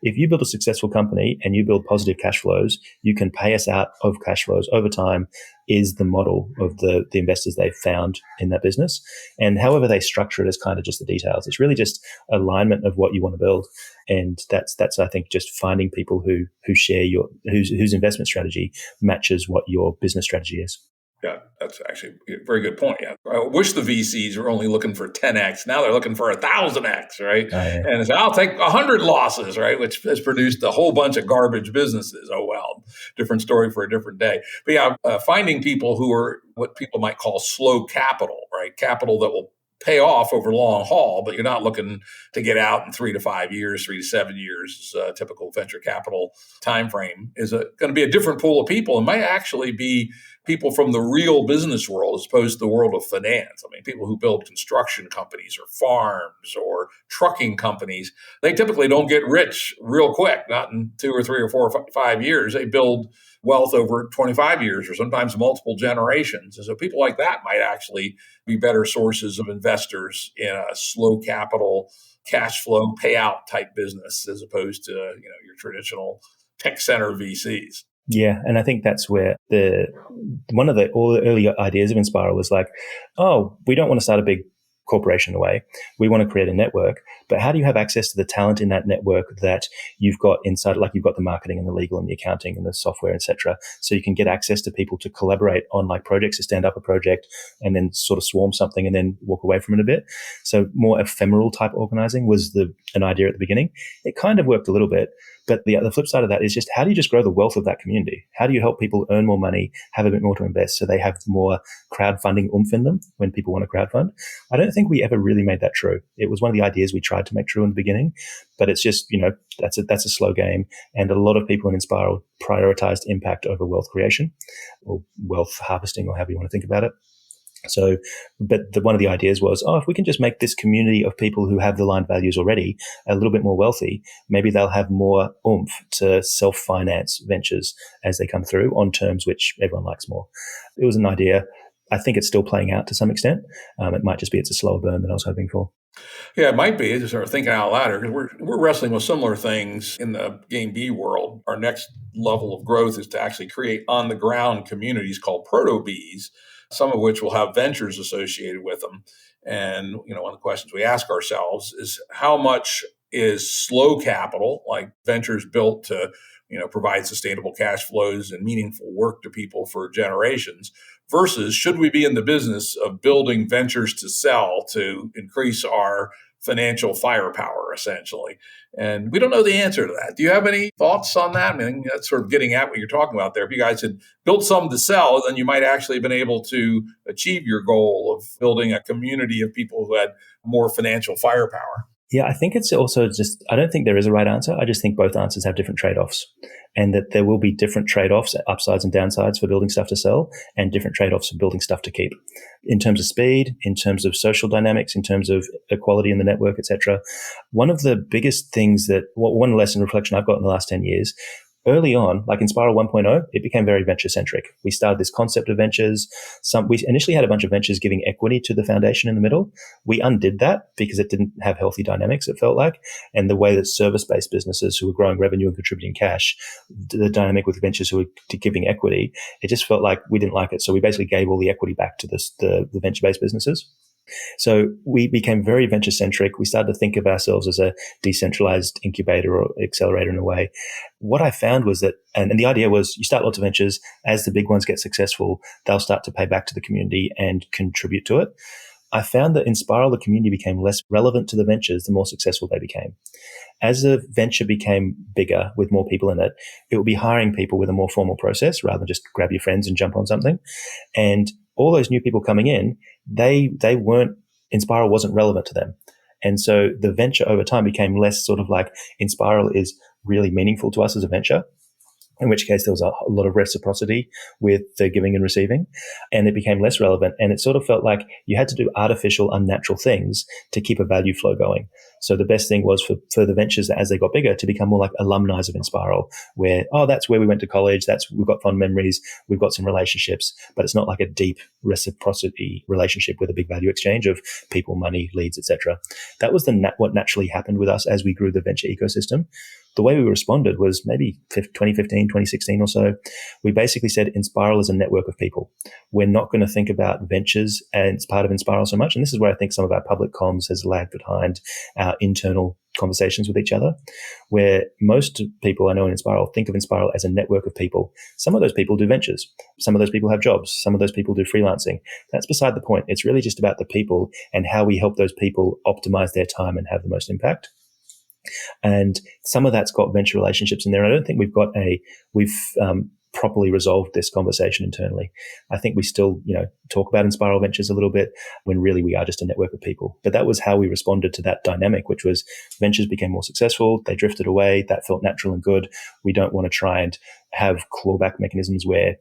if you build a successful company and you build positive cash flows, you can pay us out of cash flows over time, is the model of the investors they've found in that business. And however they structure it is kind of just the details. It's really just alignment of what you want to build. And that's I think, just finding people who share whose investment strategy matches what your business strategy is. Yeah, that's actually a very good point. Yeah, I wish the VCs were only looking for 10x. Now they're looking for 1,000x, right? Oh, yeah. And I'll take 100 losses, right? Which has produced a whole bunch of garbage businesses. Oh well, different story for a different day. But yeah, finding people who are what people might call slow capital, right? Capital that will pay off over the long haul, but you're not looking to get out in 3 to 5 years, 3 to 7 years, typical venture capital time frame, is going to be a different pool of people. It might actually be people from the real business world as opposed to the world of finance. I mean, people who build construction companies or farms or trucking companies, they typically don't get rich real quick, not in 2 or 3 or 4 or 5 years. They build wealth over 25 years or sometimes multiple generations. And so people like that might actually be better sources of investors in a slow capital, cash flow payout type business as opposed to your traditional tech center VCs. Yeah, and I think that's where one of the early ideas of Enspiral was like, oh, we don't want to start a big corporation away. We want to create a network, but how do you have access to the talent in that network that you've got inside, like you've got the marketing and the legal and the accounting and the software, etc. So you can get access to people to collaborate on like projects, to stand up a project and then sort of swarm something and then walk away from it a bit. So more ephemeral type organizing was an idea at the beginning. It kind of worked a little bit. But the flip side of that is just how do you just grow the wealth of that community? How do you help people earn more money, have a bit more to invest so they have more crowdfunding oomph in them when people want to crowdfund? I don't think we ever really made that true. It was one of the ideas we tried to make true in the beginning, but it's just, that's a slow game. And a lot of people in Enspiral prioritized impact over wealth creation or wealth harvesting or however you want to think about it. So, but one of the ideas was, if we can just make this community of people who have the aligned values already a little bit more wealthy, maybe they'll have more oomph to self-finance ventures as they come through on terms which everyone likes more. It was an idea. I think it's still playing out to some extent. It might just be it's a slower burn than I was hoping for. Yeah, it might be. Just sort of thinking out loud because we're wrestling with similar things in the GameB world. Our next level of growth is to actually create on-the-ground communities called proto-Bs, some of which will have ventures associated with them. And, one of the questions we ask ourselves is how much is slow capital, like ventures built to, provide sustainable cash flows and meaningful work to people for generations, versus should we be in the business of building ventures to sell to increase our financial firepower, essentially? And we don't know the answer to that. Do you have any thoughts on that? I mean, that's sort of getting at what you're talking about there. If you guys had built some to sell, then you might actually have been able to achieve your goal of building a community of people who had more financial firepower. Yeah, I think it's also just, I don't think there is a right answer. I just think both answers have different trade-offs and that there will be different trade-offs, upsides and downsides for building stuff to sell and different trade-offs for building stuff to keep. In terms of speed, in terms of social dynamics, in terms of equality in the network, etc. One of the biggest things one lesson reflection I've got in the last 10 years, early on, like Enspiral 1.0, it became very venture-centric. We started this concept of ventures. We initially had a bunch of ventures giving equity to the foundation in the middle. We undid that because it didn't have healthy dynamics, it felt like. And the way that service-based businesses who were growing revenue and contributing cash, the dynamic with ventures who were giving equity, it just felt like we didn't like it. So we basically gave all the equity back to the venture-based businesses. So we became very venture-centric. We started to think of ourselves as a decentralized incubator or accelerator in a way. What I found was that, and the idea was you start lots of ventures. As the big ones get successful, they'll start to pay back to the community and contribute to it. I found that in Enspiral, the community became less relevant to the ventures the more successful they became. As a venture became bigger with more people in it, it would be hiring people with a more formal process rather than just grab your friends and jump on something. And all those new people coming in, they weren't, Enspiral wasn't relevant to them. And so the venture over time became less sort of like Enspiral is really meaningful to us as a venture, in which case there was a lot of reciprocity with the giving and receiving, and it became less relevant. And it sort of felt like you had to do artificial, unnatural things to keep a value flow going. So the best thing was for the ventures as they got bigger to become more like alumni of Enspiral, where, that's where we went to college. We've got fond memories. We've got some relationships, but it's not like a deep reciprocity relationship with a big value exchange of people, money, leads, etc. That was what naturally happened with us as we grew the venture ecosystem. The way we responded was maybe 2015, 2016 or so. We basically said Enspiral is a network of people. We're not going to think about ventures as part of Enspiral so much. And this is where I think some of our public comms has lagged behind our internal conversations with each other, where most people I know in Enspiral think of Enspiral as a network of people. Some of those people do ventures. Some of those people have jobs. Some of those people do freelancing. That's beside the point. It's really just about the people and how we help those people optimize their time and have the most impact. And some of that's got venture relationships in there. And I don't think we've properly resolved this conversation internally. I think we still, talk about Enspiral Ventures a little bit when really we are just a network of people. But that was how we responded to that dynamic, which was ventures became more successful. They drifted away. That felt natural and good. We don't want to try and have clawback mechanisms where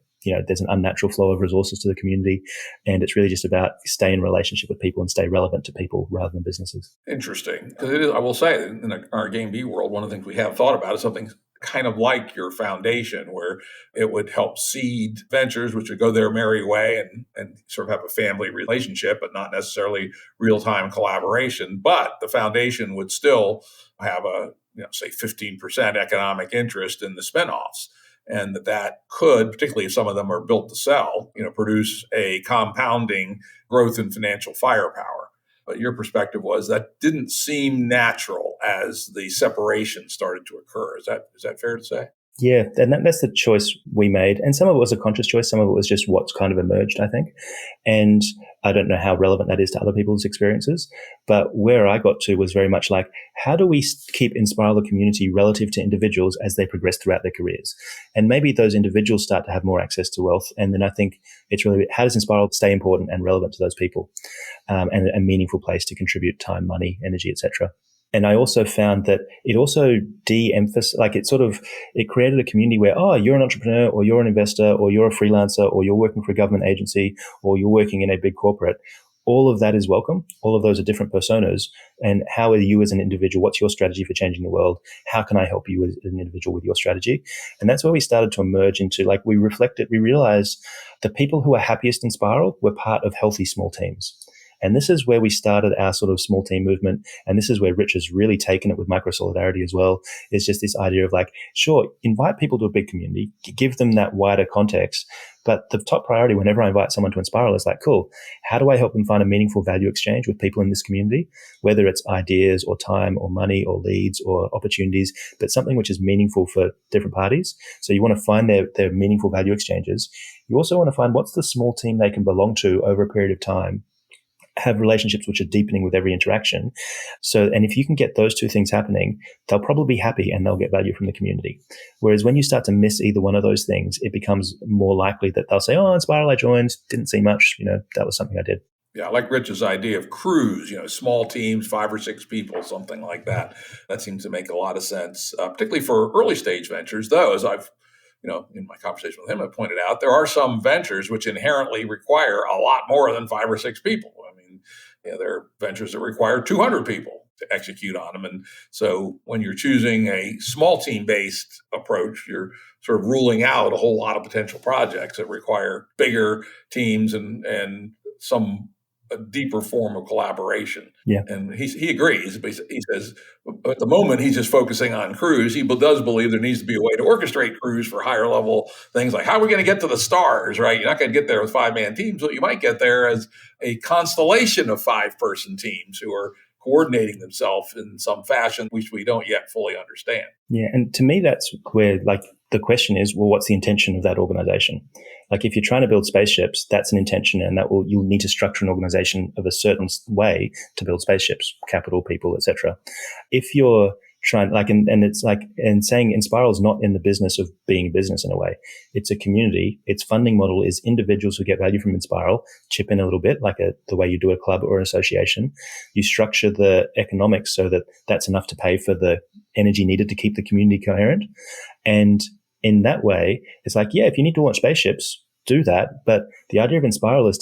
there's an unnatural flow of resources to the community. And it's really just about stay in relationship with people and stay relevant to people rather than businesses. Interesting. Because I will say, in our GameB world, one of the things we have thought about is something kind of like your foundation, where it would help seed ventures, which would go their merry way and sort of have a family relationship, but not necessarily real-time collaboration. But the foundation would still have a, say 15% economic interest in the spinoffs. And that could, particularly if some of them are built to sell, produce a compounding growth in financial firepower. But your perspective was that didn't seem natural as the separation started to occur. Is that fair to say? Yeah, and that's the choice we made. And some of it was a conscious choice. Some of it was just what's kind of emerged, I think. And I don't know how relevant that is to other people's experiences. But where I got to was very much like, how do we keep Enspiral the community relative to individuals as they progress throughout their careers? And maybe those individuals start to have more access to wealth. And then I think it's really, how does Enspiral stay important and relevant to those people, and a meaningful place to contribute time, money, energy, etc. And I also found that it also de-emphasized, it created a community where, you're an entrepreneur or you're an investor or you're a freelancer or you're working for a government agency or you're working in a big corporate. All of that is welcome. All of those are different personas. And how are you as an individual? What's your strategy for changing the world? How can I help you as an individual with your strategy? And that's where we started to emerge into, we realized the people who are happiest in Spiral were part of healthy small teams. And this is where we started our sort of small team movement. And this is where Rich has really taken it with micro solidarity as well. It's just this idea of sure, invite people to a big community, give them that wider context. But the top priority whenever I invite someone to Enspiral is cool, how do I help them find a meaningful value exchange with people in this community? Whether it's ideas or time or money or leads or opportunities, but something which is meaningful for different parties. So you want to find their meaningful value exchanges. You also want to find what's the small team they can belong to over a period of time, have relationships which are deepening with every interaction. And if you can get those two things happening, they'll probably be happy and they'll get value from the community. Whereas when you start to miss either one of those things, it becomes more likely that they'll say, Enspiral, I joined, didn't see much, that was something I did. Yeah, I like Rich's idea of crews, small teams, 5 or 6 people, something like that. That seems to make a lot of sense, particularly for early stage ventures, though, as I've in my conversation with him, I pointed out there are some ventures which inherently require a lot more than 5 or 6 people. I mean, there are ventures that require 200 people to execute on them. And so when you're choosing a small team-based approach, you're sort of ruling out a whole lot of potential projects that require bigger teams and some a deeper form of collaboration. Yeah. And he agrees. But he says at the moment he's just focusing on crews. He does believe there needs to be a way to orchestrate crews for higher level things like how are we going to get to the stars, right? You're not going to get there with 5-man teams, but you might get there as a constellation of 5-person teams who are coordinating themselves in some fashion, which we don't yet fully understand. Yeah. And to me, that's where the question is, well, what's the intention of that organization? If you're trying to build spaceships, that's an intention, and you'll need to structure an organization of a certain way to build spaceships, capital, people, etc. If you're trying, and saying Enspiral is not in the business of being a business in a way. It's a community. Its funding model is individuals who get value from Enspiral, chip in a little bit, the way you do a club or an association. You structure the economics so that that's enough to pay for the energy needed to keep the community coherent. And in that way, it's if you need to launch spaceships, do that. But the idea of Enspiral is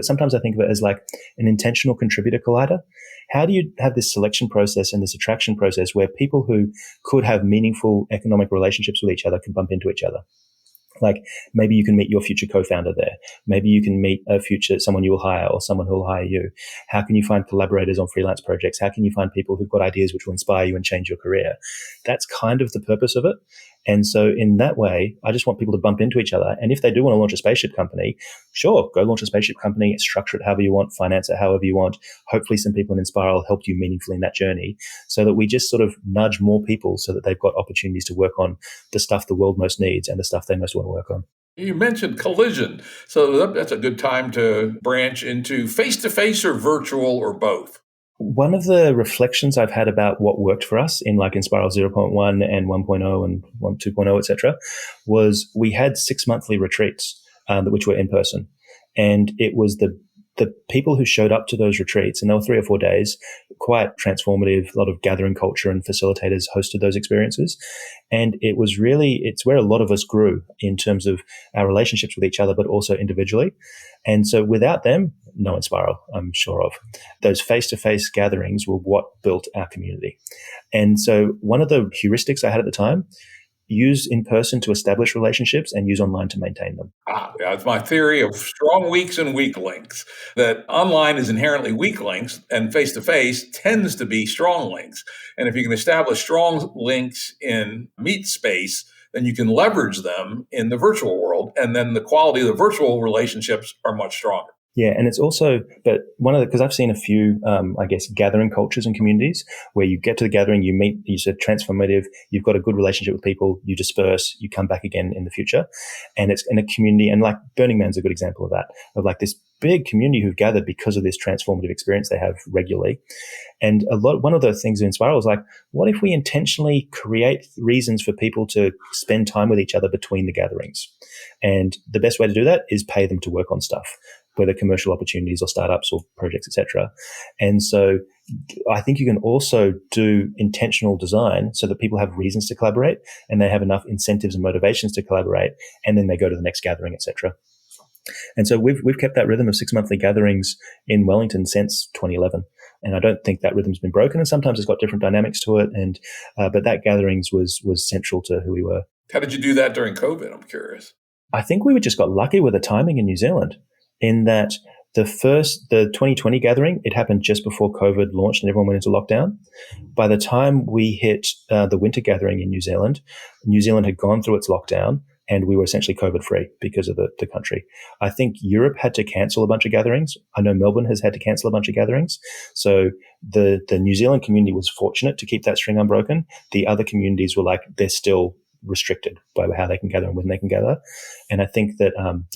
sometimes I think of it as an intentional contributor collider. How do you have this selection process and this attraction process where people who could have meaningful economic relationships with each other can bump into each other? Maybe you can meet your future co-founder there. Maybe you can meet someone you will hire or someone who will hire you. How can you find collaborators on freelance projects? How can you find people who've got ideas which will inspire you and change your career? That's kind of the purpose of it. And so in that way, I just want people to bump into each other. And if they do want to launch a spaceship company, sure, go launch a spaceship company, structure it however you want, finance it however you want. Hopefully some people in Enspiral helped you meaningfully in that journey, so that we just sort of nudge more people so that they've got opportunities to work on the stuff the world most needs and the stuff they most want to work on. You mentioned collision, so that's a good time to branch into face-to-face or virtual or both. One of the reflections I've had about what worked for us in like Enspiral 0.1 and 1.0 and 2.0, etc., was we had 6 monthly retreats, which were in person. And it was the people who showed up to those retreats, and they were 3 or 4 days, quite transformative, a lot of gathering culture, and facilitators hosted those experiences. And it was really, it's where a lot of us grew in terms of our relationships with each other, but also individually. And so without them, no Enspiral, I'm sure of. Those face-to-face gatherings were what built our community. And so one of the heuristics I had at the time, use in person to establish relationships and use online to maintain them. That's my theory of strong weaks and weak links, that online is inherently weak links and face-to-face tends to be strong links. And if you can establish strong links in meet space, then you can leverage them in the virtual world. And then the quality of the virtual relationships are much stronger. Yeah, and it's also, but because I've seen a few, gathering cultures and communities where you get to the gathering, you meet, you said transformative, you've got a good relationship with people, you disperse, you come back again in the future. And it's in a community, and like Burning Man's a good example of that, of like this big community who've gathered because of this transformative experience they have regularly. And one of the things in Enspiral is like, what if we intentionally create reasons for people to spend time with each other between the gatherings? And the best way to do that is pay them to work on stuff, whether commercial opportunities or startups or projects, etc. And so I think you can also do intentional design so that people have reasons to collaborate and they have enough incentives and motivations to collaborate, and then they go to the next gathering, etc. And so we've kept that rhythm of 6 monthly gatherings in Wellington since 2011. And I don't think that rhythm's been broken. And sometimes it's got different dynamics to it. And but that gatherings was central to who we were. How did you do that during COVID? I'm curious. I think we just got lucky with the timing in New Zealand, in that the 2020 gathering, it happened just before COVID launched and everyone went into lockdown. By the time we hit the winter gathering in New Zealand had gone through its lockdown, and we were essentially COVID-free because of the country. I think Europe had to cancel a bunch of gatherings. I know Melbourne has had to cancel a bunch of gatherings. So the New Zealand community was fortunate to keep that string unbroken. The other communities were like, they're still restricted by how they can gather and when they can gather. And I think that,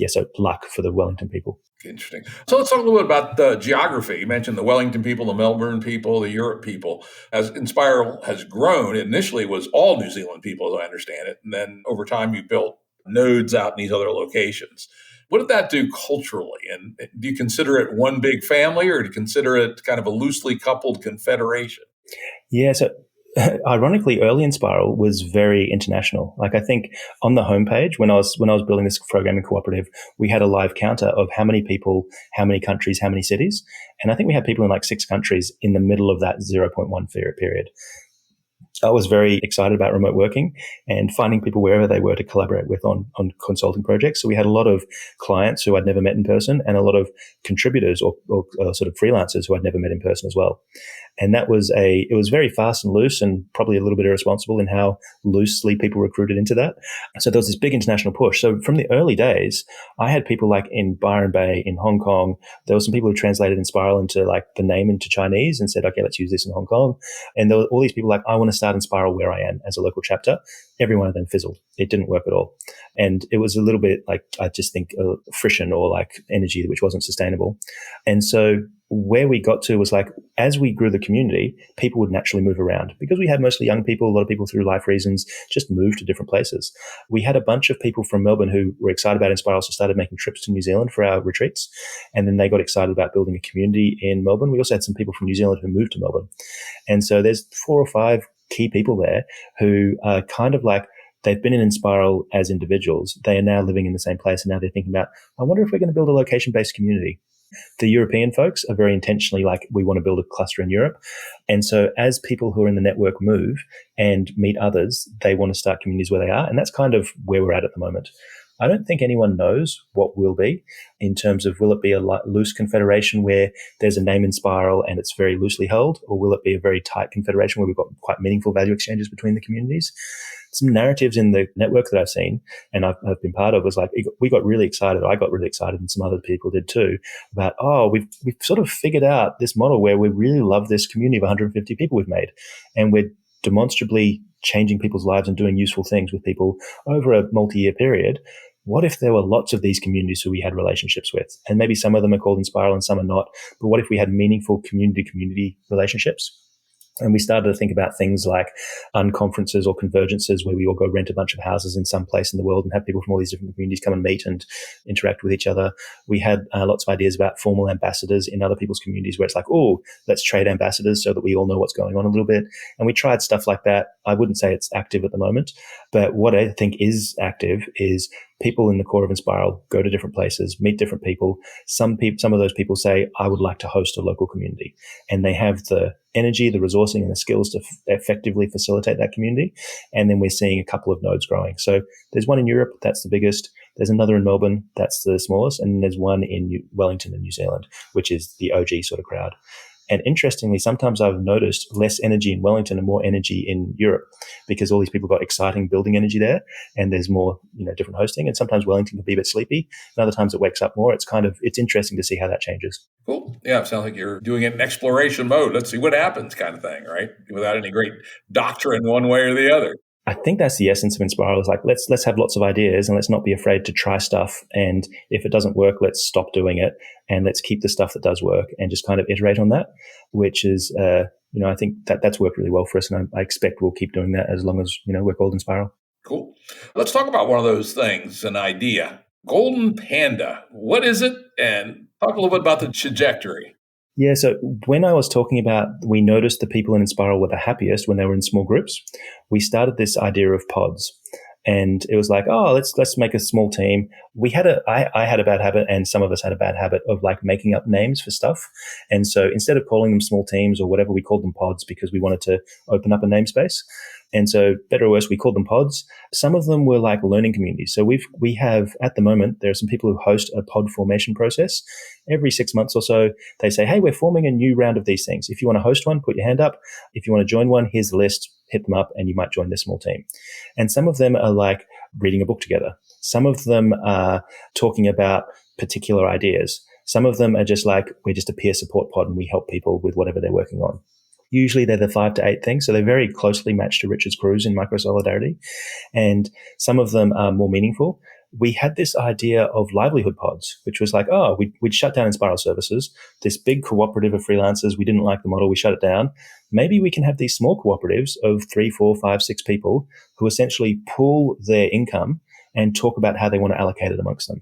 so luck for the Wellington people. Interesting. So let's talk a little bit about the geography. You mentioned the Wellington people, the Melbourne people, the Europe people. As Enspiral has grown, it initially was all New Zealand people, as I understand it. And then over time, you built nodes out in these other locations. What did that do culturally? And do you consider it one big family, or do you consider it kind of a loosely coupled confederation? Yeah, so ironically, early Enspiral was very international. Like I think on the homepage, when I was building this programming cooperative, we had a live counter of how many people, how many countries, how many cities. And I think we had people in like 6 countries in the middle of that 0.1 period. I was very excited about remote working and finding people wherever they were to collaborate with on consulting projects. So we had a lot of clients who I'd never met in person, and a lot of contributors or sort of freelancers who I'd never met in person as well. And it was very fast and loose, and probably a little bit irresponsible in how loosely people recruited into that. So there was this big international push. So from the early days, I had people like in Byron Bay, in Hong Kong. There were some people who translated Enspiral into like the name into Chinese and said, okay, let's use this in Hong Kong. And there were all these people like, I want to start Enspiral where I am as a local chapter. Every one of them fizzled. It didn't work at all. And it was a little bit like, I just think, friction or like energy, which wasn't sustainable. And so where we got to was like, as we grew the community, people would naturally move around because we had mostly young people, a lot of people through life reasons just moved to different places. We had a bunch of people from Melbourne who were excited about Enspiral, so started making trips to New Zealand for our retreats. And then they got excited about building a community in Melbourne. We also had some people from New Zealand who moved to Melbourne. And so there's 4 or 5 key people there who are kind of like, they've been in Enspiral as individuals. They are now living in the same place. And now they're thinking about, I wonder if we're going to build a location-based community. The European folks are very intentionally like, we want to build a cluster in Europe. And so as people who are in the network move and meet others, they want to start communities where they are. And that's kind of where we're at the moment. I don't think anyone knows what will be in terms of, will it be a loose confederation where there's a name Enspiral and it's very loosely held, or will it be a very tight confederation where we've got quite meaningful value exchanges between the communities? some narratives in the network that I've seen and I've been part of was like, we got really excited. I got really excited and some other people did too about, we've sort of figured out this model where we really love this community of 150 people we've made. And we're demonstrably changing people's lives and doing useful things with people over a multi-year period. What if there were lots of these communities who we had relationships with? And maybe some of them are called Enspiral and some are not. But what if we had meaningful community-to-community relationships? And we started to think about things like unconferences or convergences where we all go rent a bunch of houses in some place in the world and have people from all these different communities come and meet and interact with each other. We had lots of ideas about formal ambassadors in other people's communities where it's like, let's trade ambassadors so that we all know what's going on a little bit. And we tried stuff like that. I wouldn't say it's active at the moment, but what I think is active is people in the core of Enspiral go to different places, meet different people. Some of those people say, I would like to host a local community. And they have the energy, the resourcing, and the skills to effectively facilitate that community. And then we're seeing a couple of nodes growing. So there's one in Europe, that's the biggest. There's another in Melbourne, that's the smallest. And there's one in Wellington in New Zealand, which is the OG sort of crowd. And interestingly, sometimes I've noticed less energy in Wellington and more energy in Europe because all these people got exciting building energy there and there's more, different hosting. And sometimes Wellington can be a bit sleepy. And other times it wakes up more. It's interesting to see how that changes. Cool. Yeah, it sounds like you're doing it in exploration mode. Let's see what happens kind of thing, right? Without any great doctrine one way or the other. I think that's the essence of Enspiral is like, let's have lots of ideas and let's not be afraid to try stuff. And if it doesn't work, let's stop doing it and let's keep the stuff that does work and just kind of iterate on that, which is, I think that's worked really well for us. And I expect we'll keep doing that as long as, we're called Enspiral. Cool. Let's talk about one of those things, an idea. Golden Panda. What is it? And talk a little bit about the trajectory. Yeah, so when I was talking about we noticed the people in Enspiral were the happiest when they were in small groups, we started this idea of pods. And it was like, let's make a small team. I had a bad habit and some of us had a bad habit of like making up names for stuff. And so instead of calling them small teams or whatever, we called them pods because we wanted to open up a namespace. And so better or worse, we called them pods. Some of them were like learning communities. So we have at the moment, there are some people who host a pod formation process. Every 6 months or so, they say, hey, we're forming a new round of these things. If you want to host one, put your hand up. If you want to join one, here's the list, hit them up and you might join this small team. And some of them are like reading a book together. Some of them are talking about particular ideas. Some of them are just like, we're just a peer support pod and we help people with whatever they're working on. Usually they're the 5 to 8 things. So they're very closely matched to Richard's Cruise in micro-solidarity. And some of them are more meaningful. We had this idea of livelihood pods, which was like, we'd shut down Enspiral services, this big cooperative of freelancers. We didn't like the model. We shut it down. Maybe we can have these small cooperatives of 3, 4, 5, 6 people who essentially pool their income and talk about how they want to allocate it amongst them.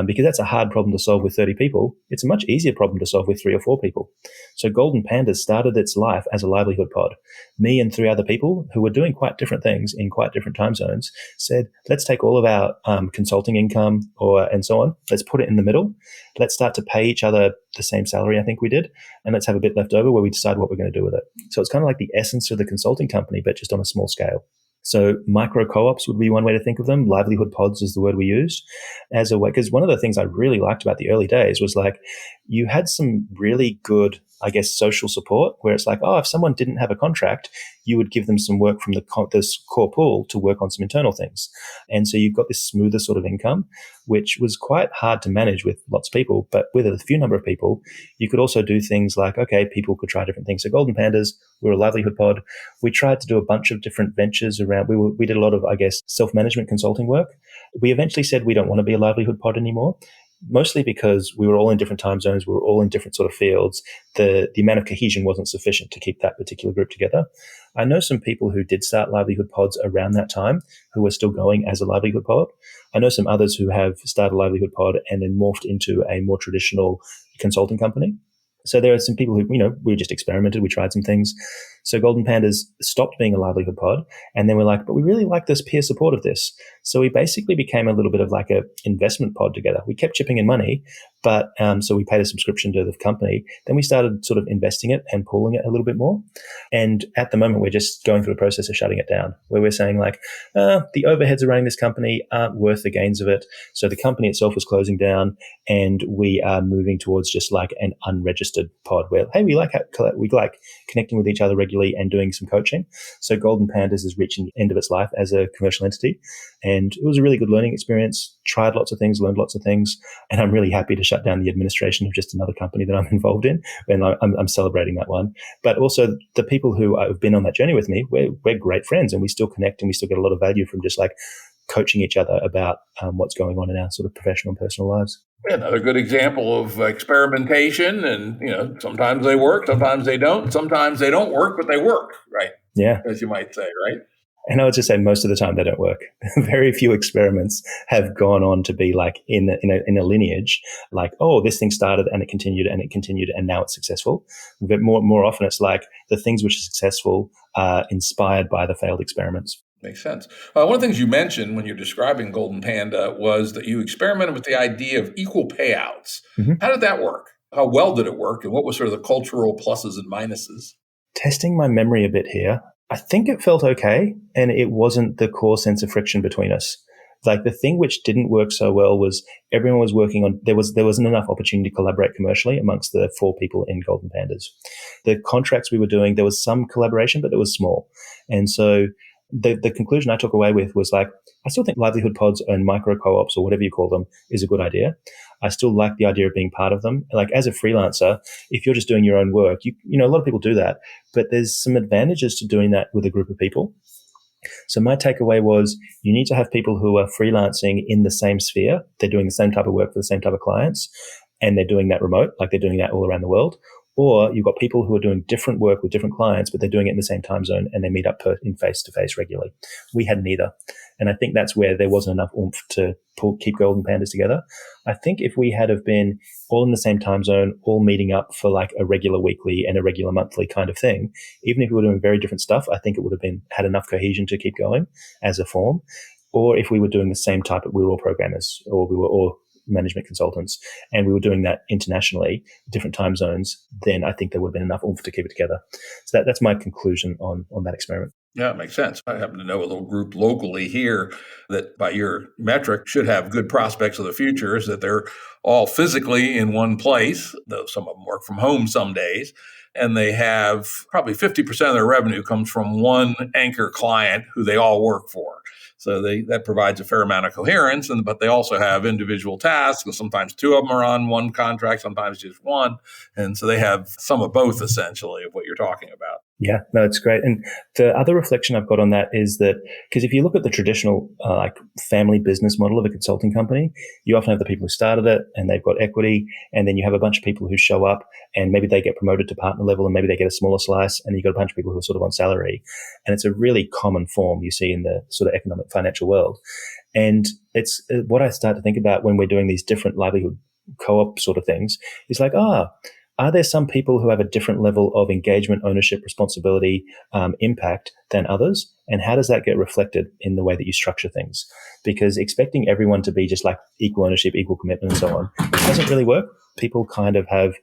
Because that's a hard problem to solve with 30 people. It's a much easier problem to solve with 3 or 4 people. So Golden Pandas started its life as a livelihood pod. Me and 3 other people who were doing quite different things in quite different time zones said, let's take all of our consulting income and so on. Let's put it in the middle. Let's start to pay each other the same salary I think we did. And let's have a bit left over where we decide what we're going to do with it. So it's kind of like the essence of the consulting company, but just on a small scale. So micro co-ops would be one way to think of them. Livelihood pods is the word we used as a way, because one of the things I really liked about the early days was like you had some really good, social support where it's like, if someone didn't have a contract, you would give them some work from this core pool to work on some internal things. And so you've got this smoother sort of income, which was quite hard to manage with lots of people. But with a few number of people, you could also do things like, people could try different things. So Golden Pandas, we were a livelihood pod. We tried to do a bunch of different ventures around. We did a lot of, self-management consulting work. We eventually said we don't want to be a livelihood pod anymore. Mostly because we were all in different time zones, we were all in different sort of fields. The amount of cohesion wasn't sufficient to keep that particular group together. I know some people who did start livelihood pods around that time who are still going as a livelihood pod. I know some others who have started a livelihood pod and then morphed into a more traditional consulting company. So there are some people who, we just experimented, we tried some things. So Golden Pandas stopped being a livelihood pod, and then we're like, but we really like this peer support of this. So we basically became a little bit of like a investment pod together. We kept chipping in money, But so we paid a subscription to the company. Then we started sort of investing it and pooling it a little bit more. And at the moment, we're just going through the process of shutting it down, where we're saying like, the overheads of running this company aren't worth the gains of it. So the company itself is closing down, and we are moving towards just like an unregistered pod where, hey, we like connecting with each other regularly and doing some coaching. So Golden Pandas is reaching the end of its life as a commercial entity. And it was a really good learning experience. Tried lots of things, learned lots of things. And I'm really happy to shut down the administration of just another company that I'm involved in. And I'm celebrating that one. But also the people who have been on that journey with me, we're great friends, and we still connect, and we still get a lot of value from just like coaching each other about what's going on in our sort of professional and personal lives. Another good example of experimentation, and sometimes they work, sometimes they don't, sometimes they don't work, but they work, right? Yeah, as you might say, right? And I would just say most of the time they don't work. Very few experiments have gone on to be like in a lineage, like, oh, this thing started and it continued and now it's successful. But more often it's like the things which are successful are inspired by the failed experiments. Makes sense. One of the things you mentioned when you're describing Golden Panda was that you experimented with the idea of equal payouts. Mm-hmm. How did that work? How well did it work? And what was sort of the cultural pluses and minuses? Testing my memory a bit here, I think it felt okay, and it wasn't the core sense of friction between us. Like the thing which didn't work so well was everyone was working on, there wasn't enough opportunity to collaborate commercially amongst the 4 people in Golden Pandas. The contracts we were doing, there was some collaboration, but it was small. And so the conclusion I took away with was like, I still think livelihood pods and micro co-ops or whatever you call them is a good idea. I still like the idea of being part of them. Like as a freelancer, if you're just doing your own work, you know, a lot of people do that, but there's some advantages to doing that with a group of people. So my takeaway was you need to have people who are freelancing in the same sphere. They're doing the same type of work for the same type of clients, and they're doing that remote, like they're doing that all around the world. Or you've got people who are doing different work with different clients, but they're doing it in the same time zone and they meet up in face-to-face regularly. We had neither. And I think that's where there wasn't enough oomph to keep Golden Pandas together. I think if we had have been all in the same time zone, all meeting up for like a regular weekly and a regular monthly kind of thing, even if we were doing very different stuff, I think it would have had enough cohesion to keep going as a form. Or if we were doing the same type of, we were all programmers, or we were all management consultants, and we were doing that internationally, different time zones, then I think there would have been enough oomph to keep it together. So that's my conclusion on that experiment. Yeah, it makes sense. I happen to know a little group locally here that by your metric should have good prospects of the future, is that they're all physically in one place, though some of them work from home some days, and they have probably 50% of their revenue comes from one anchor client who they all work for. So that provides a fair amount of coherence, but they also have individual tasks. And sometimes 2 of them are on one contract, sometimes just one. And so they have some of both, essentially, of what you're talking about. Yeah, no, it's great. And the other reflection I've got on that is that, because if you look at the traditional like family business model of a consulting company, you often have the people who started it and they've got equity, and then you have a bunch of people who show up and maybe they get promoted to partner level and maybe they get a smaller slice, and you've got a bunch of people who are sort of on salary. And it's a really common form you see in the sort of economic financial world. And it's what I start to think about when we're doing these different livelihood co-op sort of things is like, are there some people who have a different level of engagement, ownership, responsibility, impact than others? And how does that get reflected in the way that you structure things? Because expecting everyone to be just like equal ownership, equal commitment, and so on, it doesn't really work. People kind of have,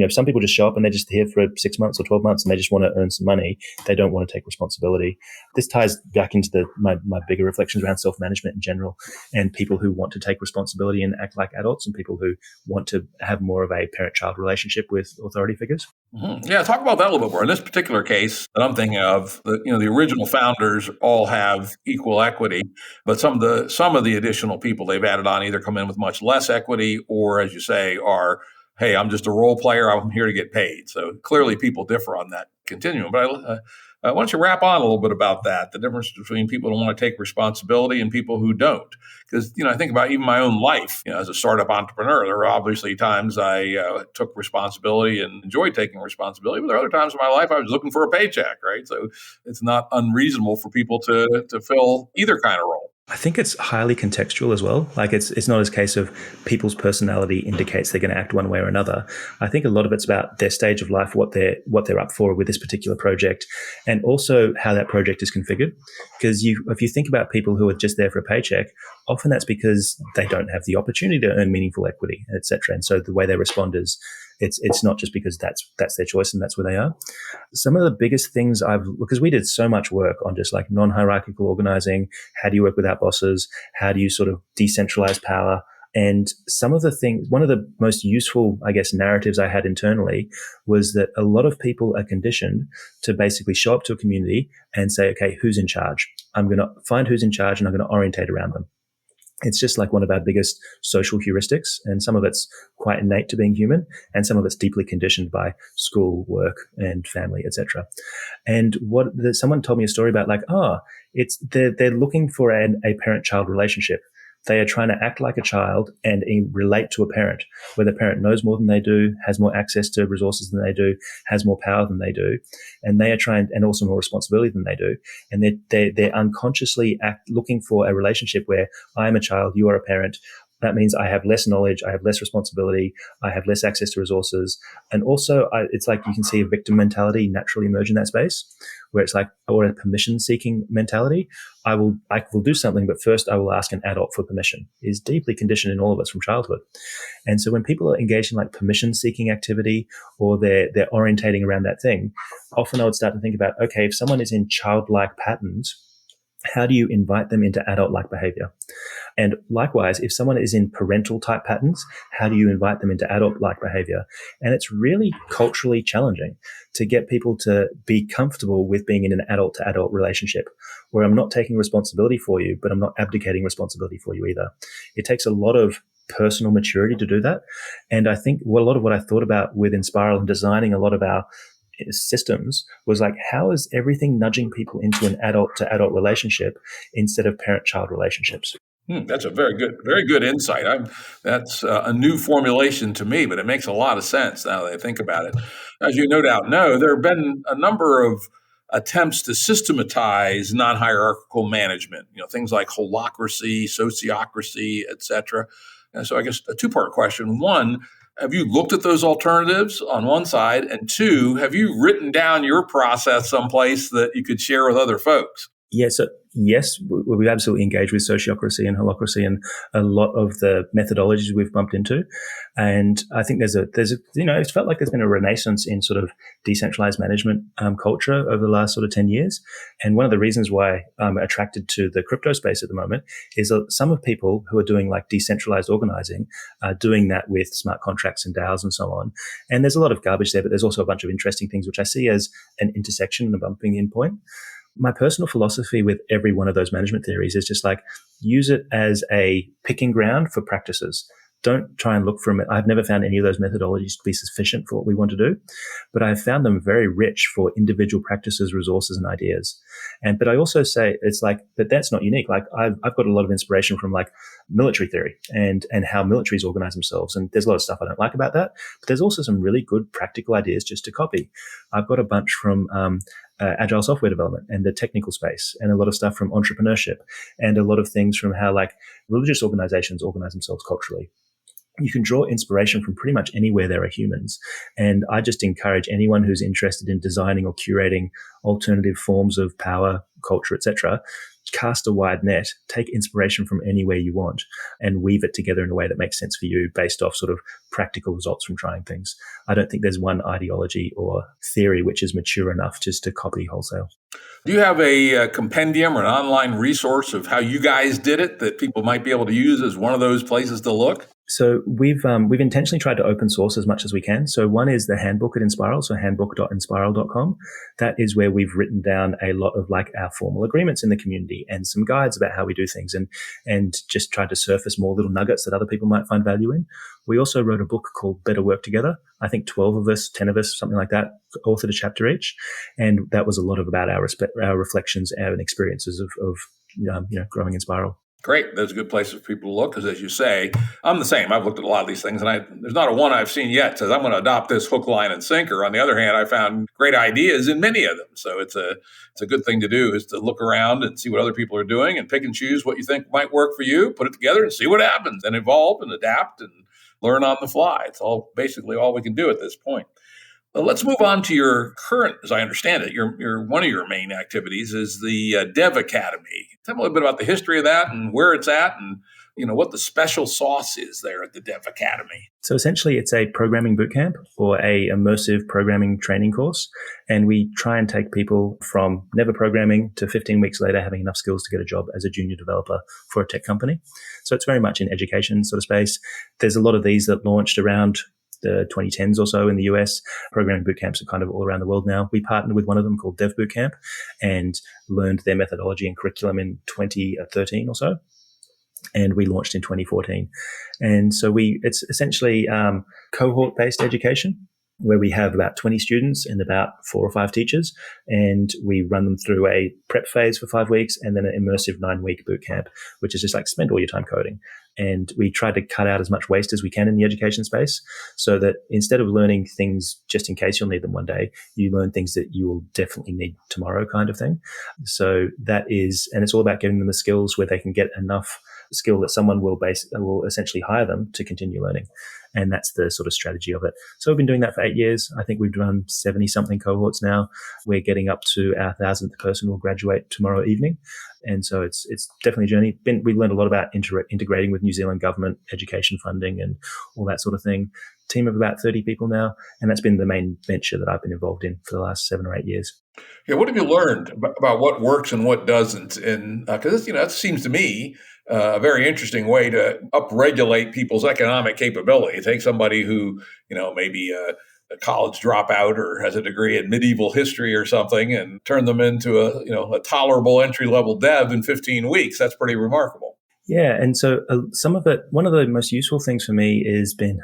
some people just show up and they're just here for 6 months or 12 months and they just want to earn some money. They don't want to take responsibility. This ties back into my bigger reflections around self-management in general, and people who want to take responsibility and act like adults, and people who want to have more of a parent-child relationship with authority figures. Mm-hmm. Yeah, talk about that a little bit more. In this particular case that I'm thinking of, the original founders all have equal equity, but some of the additional people they've added on either come in with much less equity, or, as you say, are, hey, I'm just a role player, I'm here to get paid. So clearly people differ on that continuum. But I want you to wrap on a little bit about that, the difference between people who want to take responsibility and people who don't. Because, I think about even my own life, as a startup entrepreneur, there were obviously times I took responsibility and enjoyed taking responsibility, but there are other times in my life I was looking for a paycheck, right? So it's not unreasonable for people to fill either kind of role. I think it's highly contextual as well. Like it's not a case of people's personality indicates they're going to act one way or another. I think a lot of it's about their stage of life, what they're up for with this particular project, and also how that project is configured. Because if you think about people who are just there for a paycheck, often that's because they don't have the opportunity to earn meaningful equity, etc. And so the way they respond is it's not just because that's their choice and that's where they are. Some of the biggest things because we did so much work on just like non-hierarchical organizing. How do you work without bosses? How do you sort of decentralize power? And some of the things, one of the most useful, I guess, narratives I had internally was that a lot of people are conditioned to basically show up to a community and say, okay, who's in charge? I'm going to find who's in charge and I'm going to orientate around them. It's just like one of our biggest social heuristics, and some of it's quite innate to being human, and some of it's deeply conditioned by school, work, and family, etc. And someone told me a story about they're looking for a parent-child relationship. They are trying to act like a child and relate to a parent, where the parent knows more than they do, has more access to resources than they do, has more power than they do, and they are trying, and also more responsibility than they do. And they're unconsciously looking for a relationship where I am a child, you are a parent. That means I have less knowledge, I have less responsibility, I have less access to resources. And also, it's like you can see a victim mentality naturally emerge in that space, where it's like, or a permission-seeking mentality. I will do something, but first I will ask an adult for permission, is deeply conditioned in all of us from childhood. And so when people are engaged in like permission-seeking activity, or they're orientating around that thing, often I would start to think about, okay, if someone is in childlike patterns, how do you invite them into adult-like behavior? And likewise, if someone is in parental type patterns, how do you invite them into adult-like behavior? And it's really culturally challenging to get people to be comfortable with being in an adult-to-adult relationship, where I'm not taking responsibility for you, but I'm not abdicating responsibility for you either. It takes a lot of personal maturity to do that. And I think a lot of what I thought about with Enspiral and designing a lot of our systems was like, how is everything nudging people into an adult-to-adult relationship instead of parent-child relationships? That's a very good insight. That's a new formulation to me, but it makes a lot of sense now that I think about it. As you no doubt know, there have been a number of attempts to systematize non-hierarchical management. Things like holacracy, sociocracy, etc. And so, I guess a two-part question: one, have you looked at those alternatives on one side, and two, have you written down your process someplace that you could share with other folks? Yeah, so yes, we absolutely engage with sociocracy and holacracy and a lot of the methodologies we've bumped into. And I think there's it's felt like there's been a renaissance in sort of decentralized management culture over the last sort of 10 years. And one of the reasons why I'm attracted to the crypto space at the moment is that some of people who are doing like decentralized organizing are doing that with smart contracts and DAOs and so on. And there's a lot of garbage there, but there's also a bunch of interesting things which I see as an intersection and a bumping in point. My personal philosophy with every one of those management theories is just like, use it as a picking ground for practices. Don't try and look for it. I've never found any of those methodologies to be sufficient for what we want to do, but I've found them very rich for individual practices, resources, and ideas. But I also say it's like that's not unique. Like I've got a lot of inspiration from like military theory and how militaries organize themselves. And there's a lot of stuff I don't like about that, but there's also some really good practical ideas just to copy. I've got a bunch from agile software development and the technical space, and a lot of stuff from entrepreneurship, and a lot of things from how like religious organizations organize themselves culturally. You can draw inspiration from pretty much anywhere there are humans. And I just encourage anyone who's interested in designing or curating alternative forms of power, culture, etc., cast a wide net, take inspiration from anywhere you want, and weave it together in a way that makes sense for you based off sort of practical results from trying things. I don't think there's one ideology or theory which is mature enough just to copy wholesale. Do you have a compendium or an online resource of how you guys did it that people might be able to use as one of those places to look? So we've intentionally tried to open source as much as we can. So one is the handbook at Enspiral, so handbook.enspiral.com. That is where we've written down a lot of like our formal agreements in the community and some guides about how we do things, and just tried to surface more little nuggets that other people might find value in. We also wrote a book called Better Work Together. I think 12 of us, 10 of us, something like that, authored a chapter each. And that was a lot about our reflections and experiences of growing Enspiral. Great. That's a good place for people to look because, as you say, I'm the same. I've looked at a lot of these things, and there's not a one I've seen yet that says I'm going to adopt this hook, line, and sinker. On the other hand, I found great ideas in many of them. So it's a good thing to do, is to look around and see what other people are doing and pick and choose what you think might work for you, put it together and see what happens, and evolve and adapt and learn on the fly. It's all basically all we can do at this point. Well, let's move on to your current, as I understand it, your one of your main activities is the Dev Academy. Tell me a little bit about the history of that and where it's at, and what the special sauce is there at the Dev Academy. So essentially, it's a programming bootcamp or a immersive programming training course, and we try and take people from never programming to 15 weeks later having enough skills to get a job as a junior developer for a tech company. So it's very much in education sort of space. There's a lot of these that launched around the 2010s or so in the US. Programming bootcamps are kind of all around the world now. We partnered with one of them called Dev Bootcamp and learned their methodology and curriculum in 2013 or so. And we launched in 2014. And so it's essentially cohort-based education, where we have about 20 students and about 4 or 5 teachers, and we run them through a prep phase for 5 weeks and then an immersive 9-week boot camp, which is just like spend all your time coding. And we try to cut out as much waste as we can in the education space, so that instead of learning things just in case you'll need them one day, you learn things that you will definitely need tomorrow, kind of thing. So that is, and it's all about giving them the skills where they can get enough skill that someone will essentially hire them to continue learning. And that's the sort of strategy of it. So we've been doing that for 8 years. I think we've run 70-something cohorts now. We're getting up to our 1,000th person will graduate tomorrow evening. And so it's definitely a journey. We learned a lot about integrating with New Zealand government education funding and all that sort of thing. Team of about 30 people now. And that's been the main venture that I've been involved in for the last 7 or 8 years. Yeah, what have you learned about what works and what doesn't? And because it seems to me a very interesting way to upregulate people's economic capability. Take somebody who maybe a college dropout or has a degree in medieval history or something, and turn them into a tolerable entry level dev in 15 weeks. That's pretty remarkable. Yeah, and so some of it, one of the most useful things for me has been,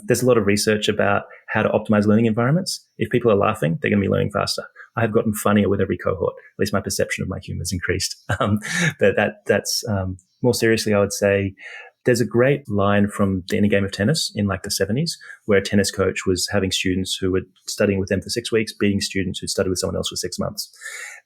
there's a lot of research about how to optimize learning environments. If people are laughing, they're going to be learning faster. I have gotten funnier with every cohort. At least my perception of my humor has increased. But that's more seriously, I would say, there's a great line from the inner game of tennis in like the 70s, where a tennis coach was having students who were studying with them for 6 weeks, beating students who studied with someone else for 6 months.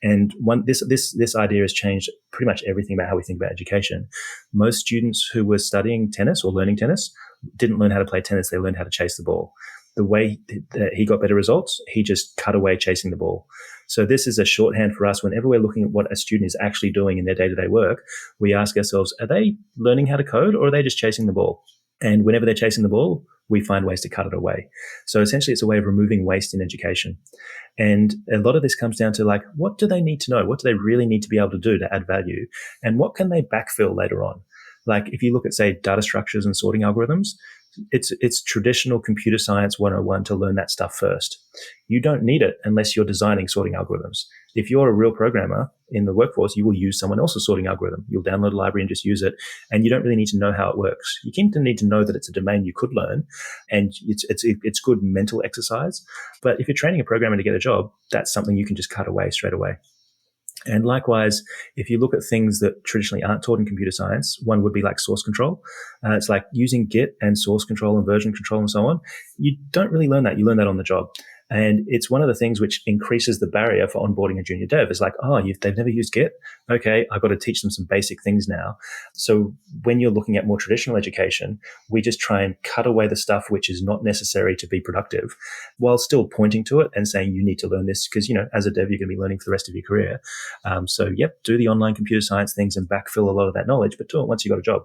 And this idea has changed pretty much everything about how we think about education. Most students who were studying tennis or learning tennis didn't learn how to play tennis. They learned how to chase the ball. The way that he got better results, he just cut away chasing the ball. So this is a shorthand for us. Whenever we're looking at what a student is actually doing in their day-to-day work, we ask ourselves, are they learning how to code or are they just chasing the ball? And whenever they're chasing the ball, we find ways to cut it away. So essentially, it's a way of removing waste in education. And a lot of this comes down to like, what do they need to know? What do they really need to be able to do to add value? And what can they backfill later on? Like if you look at, say, data structures and sorting algorithms, it's traditional computer science 101 to learn that stuff first. You don't need it unless you're designing sorting algorithms. If you're a real programmer in the workforce, you will use someone else's sorting algorithm. You'll download a library and just use it. And you don't really need to know how it works. You need to know that it's a domain you could learn, and it's good mental exercise. But if you're training a programmer to get a job, that's something you can just cut away straight away. And likewise, if you look at things that traditionally aren't taught in computer science, one would be like source control. It's like using Git and source control and version control and so on. You don't really learn that. You learn that on the job. And it's one of the things which increases the barrier for onboarding a junior dev. It's like, they've never used Git. Okay, I've got to teach them some basic things now. So when you're looking at more traditional education, we just try and cut away the stuff which is not necessary to be productive, while still pointing to it and saying you need to learn this because, as a dev, you're going to be learning for the rest of your career. Do the online computer science things and backfill a lot of that knowledge, but do it once you've got a job,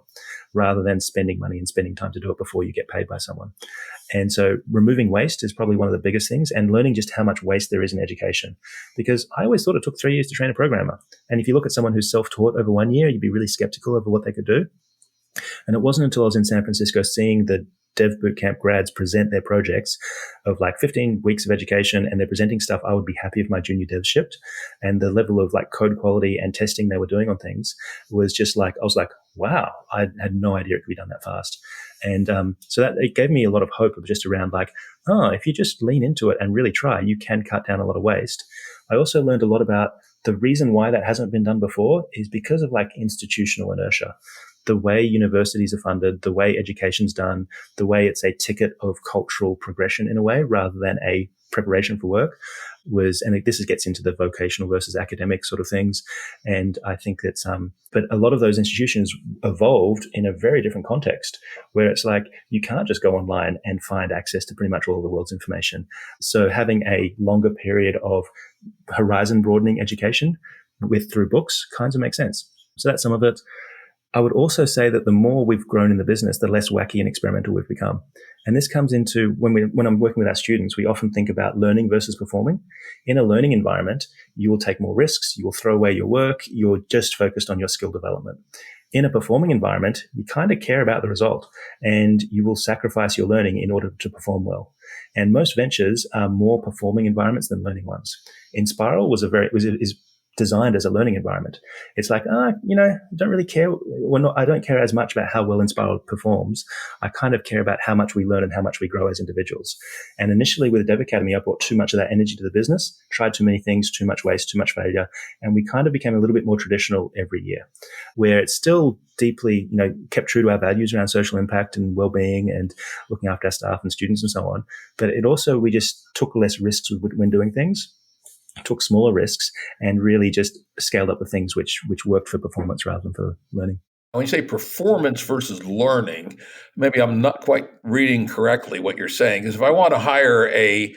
rather than spending money and spending time to do it before you get paid by someone. And so removing waste is probably one of the biggest things, and learning just how much waste there is in education. Because I always thought it took 3 years to train a programmer. And if you look at someone who's self-taught over 1 year, you'd be really skeptical over what they could do. And it wasn't until I was in San Francisco seeing the Dev Bootcamp grads present their projects of like 15 weeks of education, and they're presenting stuff I would be happy if my junior devs shipped. And the level of like code quality and testing they were doing on things was just like, I was like, wow, I had no idea it could be done that fast. And so that it gave me a lot of hope of just around like, if you just lean into it and really try, you can cut down a lot of waste. I also learned a lot about The reason why that hasn't been done before is because of like institutional inertia. The way universities are funded, the way education's done, the way it's a ticket of cultural progression in a way rather than a preparation for work and this gets into the vocational versus academic sort of things. And I think that's, but a lot of those institutions evolved in a very different context where it's like, you can't just go online and find access to pretty much all of the world's information. So having a longer period of horizon broadening education through books kinds of makes sense. So that's some of it. I would also say that the more we've grown in the business, the less wacky and experimental we've become. And this comes into when I'm working with our students, we often think about learning versus performing. In a learning environment, you will take more risks, you will throw away your work, you're just focused on your skill development. In a performing environment, you kind of care about the result and you will sacrifice your learning in order to perform well. And most ventures are more performing environments than learning ones. Enspiral is designed as a learning environment. It's like, I don't really care. I don't care as much about how well Enspiral performs. I kind of care about how much we learn and how much we grow as individuals. And initially with the Dev Academy, I brought too much of that energy to the business, tried too many things, too much waste, too much failure. And we kind of became a little bit more traditional every year, where it's still deeply, kept true to our values around social impact and well-being and looking after our staff and students and so on. But it also, we just took less risks when doing things, took smaller risks, and really just scaled up the things which worked for performance rather than for learning. When you say performance versus learning, maybe I'm not quite reading correctly what you're saying. Because if I want to hire a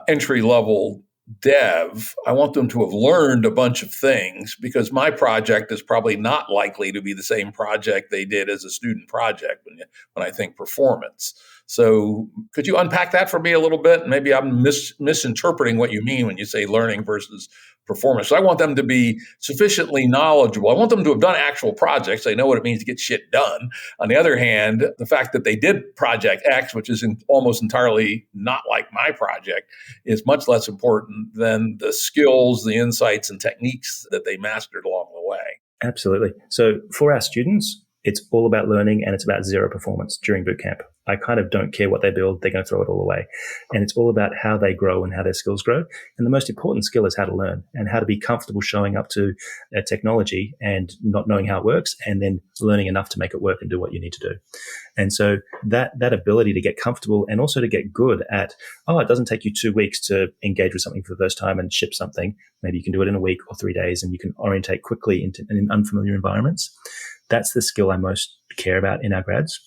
entry-level dev, I want them to have learned a bunch of things because my project is probably not likely to be the same project they did as a student project when I think performance. So could you unpack that for me a little bit? Maybe I'm misinterpreting what you mean when you say learning versus performance. So I want them to be sufficiently knowledgeable. I want them to have done actual projects. They know what it means to get shit done. On the other hand, the fact that they did project X, which is almost entirely not like my project, is much less important than the skills, the insights, and techniques that they mastered along the way. Absolutely. So for our students, it's all about learning and it's about zero performance during bootcamp. I kind of don't care what they build. They're going to throw it all away. And it's all about how they grow and how their skills grow. And the most important skill is how to learn and how to be comfortable showing up to a technology and not knowing how it works and then learning enough to make it work and do what you need to do. And so that ability to get comfortable and also to get good at, it doesn't take you 2 weeks to engage with something for the first time and ship something. Maybe you can do it in a week or 3 days and you can orientate quickly in unfamiliar environments. That's the skill I most care about in our grads.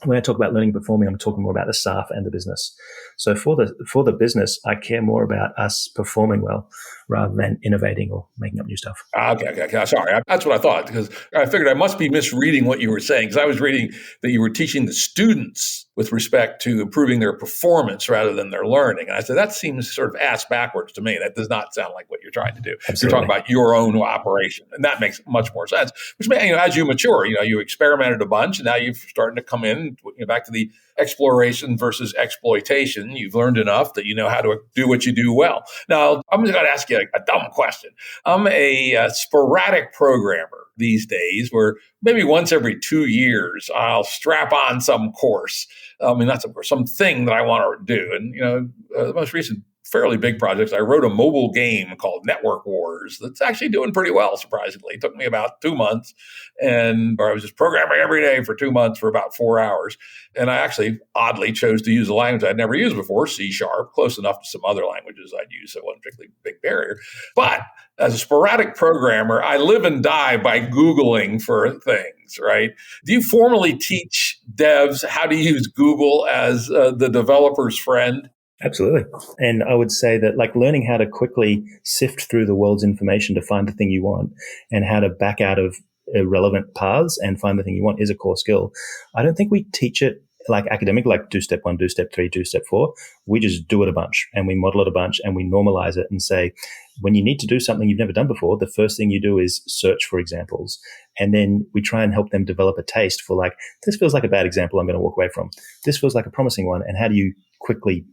When I talk about learning and performing, I'm talking more about the staff and the business. So for the business, I care more about us performing well rather than innovating or making up new stuff. Okay. Sorry. That's what I thought, because I figured I must be misreading what you were saying, because I was reading that you were teaching the students with respect to improving their performance rather than their learning. And I said, that seems sort of ass backwards to me. That does not sound like what you're trying to do. Absolutely. You're talking about your own operation. And that makes much more sense. Which means, as you mature, you experimented a bunch and now you're starting to come in back to the exploration versus exploitation. You've learned enough that you know how to do what you do well. Now, I'm just going to ask you a dumb question. I'm a sporadic programmer these days where maybe once every 2 years, I'll strap on some course. Not some course, something that I want to do. And, the most recent fairly big projects, I wrote a mobile game called Network Wars that's actually doing pretty well, surprisingly. It took me about 2 months, I was just programming every day for 2 months for about 4 hours. And I actually, oddly, chose to use a language I'd never used before, C#, close enough to some other languages I'd used, so it wasn't a particularly big barrier. But as a sporadic programmer, I live and die by Googling for things, right? Do you formally teach devs how to use Google as the developer's friend? Absolutely. And I would say that learning how to quickly sift through the world's information to find the thing you want and how to back out of irrelevant paths and find the thing you want is a core skill. I don't think we teach it academic, do step 1, do step 3, do step 4. We just do it a bunch and we model it a bunch and we normalize it and say, when you need to do something you've never done before, the first thing you do is search for examples. And then we try and help them develop a taste for this feels like a bad example I'm going to walk away from. This feels like a promising one. And how do you quickly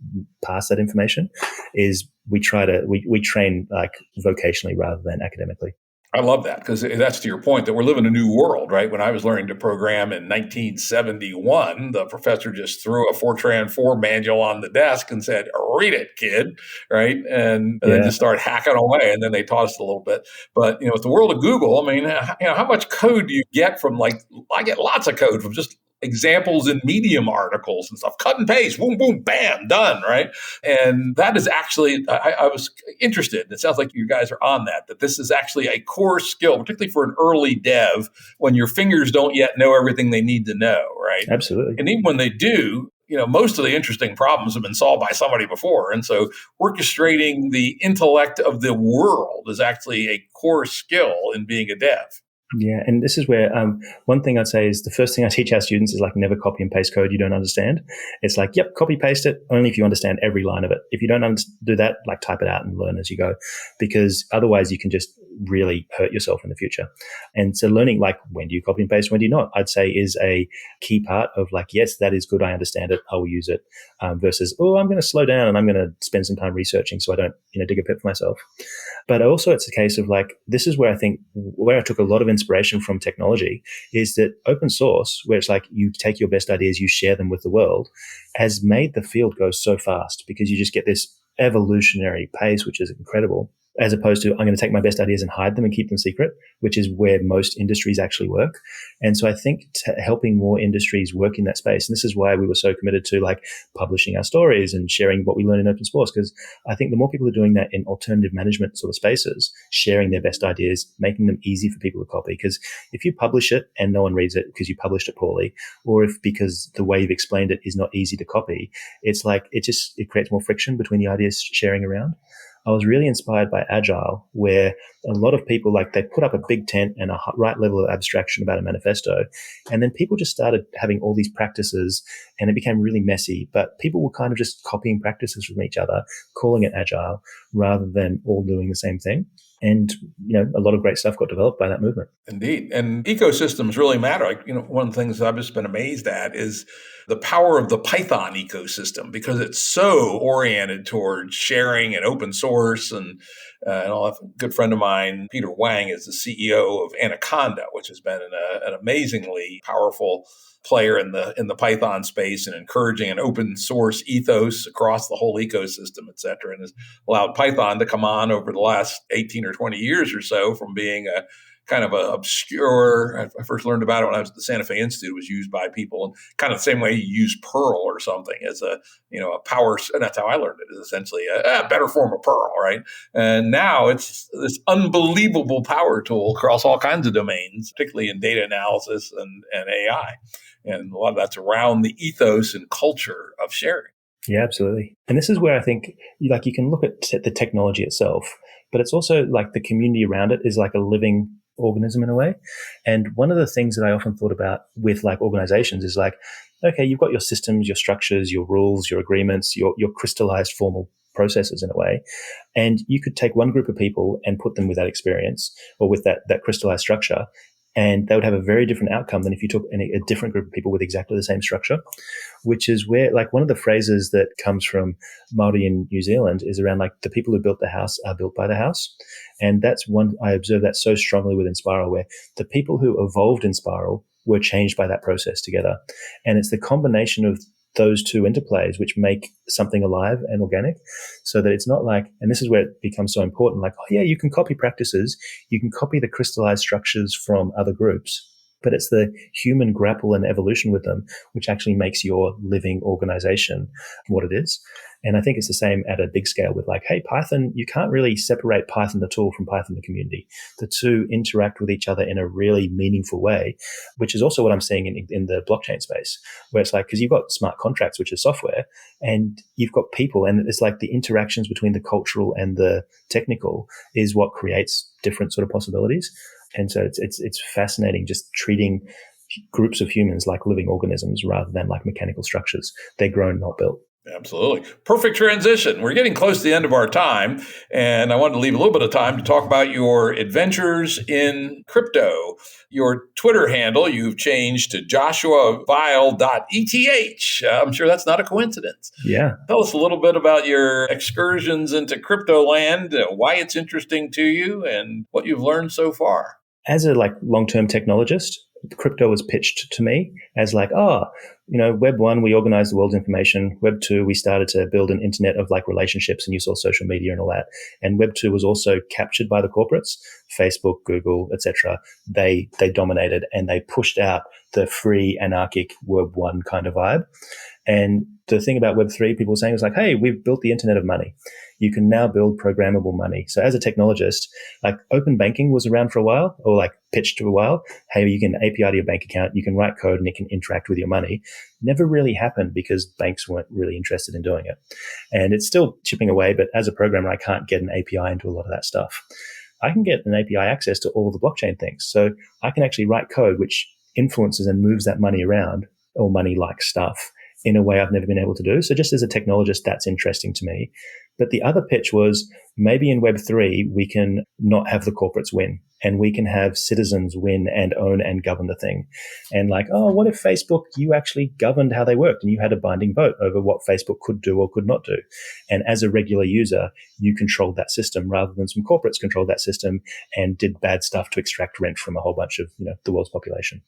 pass that information is we train vocationally rather than academically. I love that because that's to your point that we're living in a new world, right? When I was learning to program in 1971, the professor just threw a Fortran 4 manual on the desk and said, "Read it, kid," right? And then Yeah, just start hacking away. And then they taught us a little bit. But with the world of Google, I mean, how much code do you get from I get lots of code from just examples in Medium articles and stuff. Cut and paste, boom, boom, bam, done, right? And that is actually, I was interested. It sounds like you guys are on that this is actually a core skill, particularly for an early dev when your fingers don't yet know everything they need to know, right? absolutely. And even when they do, most of the interesting problems have been solved by somebody before. And so orchestrating the intellect of the world is actually a core skill in being a dev. Yeah, and this is where one thing I'd say is the first thing I teach our students is like never copy and paste code you don't understand. It's like, yep, copy paste it only if you understand every line of it. If you don't do that, like type it out and learn as you go, because otherwise you can just really hurt yourself in the future. And so learning like when do you copy and paste, when do you not, I'd say is a key part of like, yes, that is good. I understand it. I will use it versus, oh, I'm going to slow down and I'm going to spend some time researching so I don't dig a pit for myself. But also it's a case of like, this is where I think where I took a lot of inspiration from technology is that open source, where it's like you take your best ideas, you share them with the world, has made the field go so fast because you just get this evolutionary pace, which is incredible, as opposed to I'm going to take my best ideas and hide them and keep them secret, which is where most industries actually work. And so I think helping more industries work in that space, and this is why we were so committed to like publishing our stories and sharing what we learn in open source, because I think the more people are doing that in alternative management sort of spaces, sharing their best ideas, making them easy for people to copy. Because if you publish it and no one reads it because you published it poorly, or if because the way you've explained it is not easy to copy, it's like it creates more friction between the ideas sharing around. I was really inspired by Agile, where a lot of people, like they put up a big tent and a right level of abstraction about a manifesto. And then people just started having all these practices and it became really messy. But people were kind of just copying practices from each other, calling it Agile rather than all doing the same thing. And, a lot of great stuff got developed by that movement. Indeed. And ecosystems really matter. One of the things I've just been amazed at is the power of the Python ecosystem because it's so oriented towards sharing and open source. And I'll have a good friend of mine, Peter Wang, is the CEO of Anaconda, which has been an amazingly powerful player in the Python space and encouraging an open source ethos across the whole ecosystem, et cetera, and has allowed Python to come on over the last 18 or 20 years or so from being a kind of a obscure. I first learned about it when I was at the Santa Fe Institute. It was used by people in kind of the same way you use Perl or something as a power. And that's how I learned it, is essentially a better form of Perl, right? And now it's this unbelievable power tool across all kinds of domains, particularly in data analysis and AI. And a lot of that's around the ethos and culture of sharing. Yeah, absolutely. And this is where I think you can look at the technology itself, but it's also like the community around it is like a living organism in a way. And one of the things that I often thought about with like organizations is like, okay, you've got your systems, your structures, your rules, your agreements, your crystallized formal processes in a way. And you could take one group of people and put them with that experience or with that crystallized structure, and they would have a very different outcome than if you took a different group of people with exactly the same structure, which is where like one of the phrases that comes from Māori in New Zealand is around like the people who built the house are built by the house. And that's one, I observe that so strongly with Enspiral, where the people who evolved Enspiral were changed by that process together. And it's the combination of those two interplays which make something alive and organic, so that it's not like, and this is where it becomes so important, like, oh yeah, you can copy practices, you can copy the crystallized structures from other groups, but it's the human grapple and evolution with them which actually makes your living organization what it is. And I think it's the same at a big scale with like, hey, Python, you can't really separate Python the tool from Python the community. The two interact with each other in a really meaningful way, which is also what I'm seeing in the blockchain space, where it's like, because you've got smart contracts, which is software, and you've got people, and it's like the interactions between the cultural and the technical is what creates different sort of possibilities. And so it's fascinating just treating groups of humans like living organisms rather than like mechanical structures. They're grown, not built. Absolutely. Perfect transition. We're getting close to the end of our time, and I wanted to leave a little bit of time to talk about your adventures in crypto. Your Twitter handle, you've changed to joshuavial.eth. I'm sure that's not a coincidence. Yeah. Tell us a little bit about your excursions into crypto land, why it's interesting to you, and what you've learned so far. As a long-term technologist, crypto was pitched to me as Web 1, we organized the world's information. Web 2, we started to build an internet of relationships, and you saw social media and all that. And Web 2 was also captured by the corporates, Facebook, Google, etc. They dominated, and they pushed out the free anarchic Web 1 kind of vibe. And the thing about Web3, people were saying was hey, we've built the internet of money. You can now build programmable money. So as a technologist, open banking was around for a while, or pitched for a while. Hey, you can API to your bank account, you can write code and it can interact with your money. Never really happened because banks weren't really interested in doing it. And it's still chipping away, but as a programmer, I can't get an API into a lot of that stuff. I can get an API access to all the blockchain things. So I can actually write code which influences and moves that money around, or money-like stuff, in a way I've never been able to do. So just as a technologist, that's interesting to me. But the other pitch was maybe in Web3, we can not have the corporates win, and we can have citizens win and own and govern the thing. And what if Facebook, you actually governed how they worked and you had a binding vote over what Facebook could do or could not do. And as a regular user, you controlled that system rather than some corporates controlled that system and did bad stuff to extract rent from a whole bunch of, the world's population.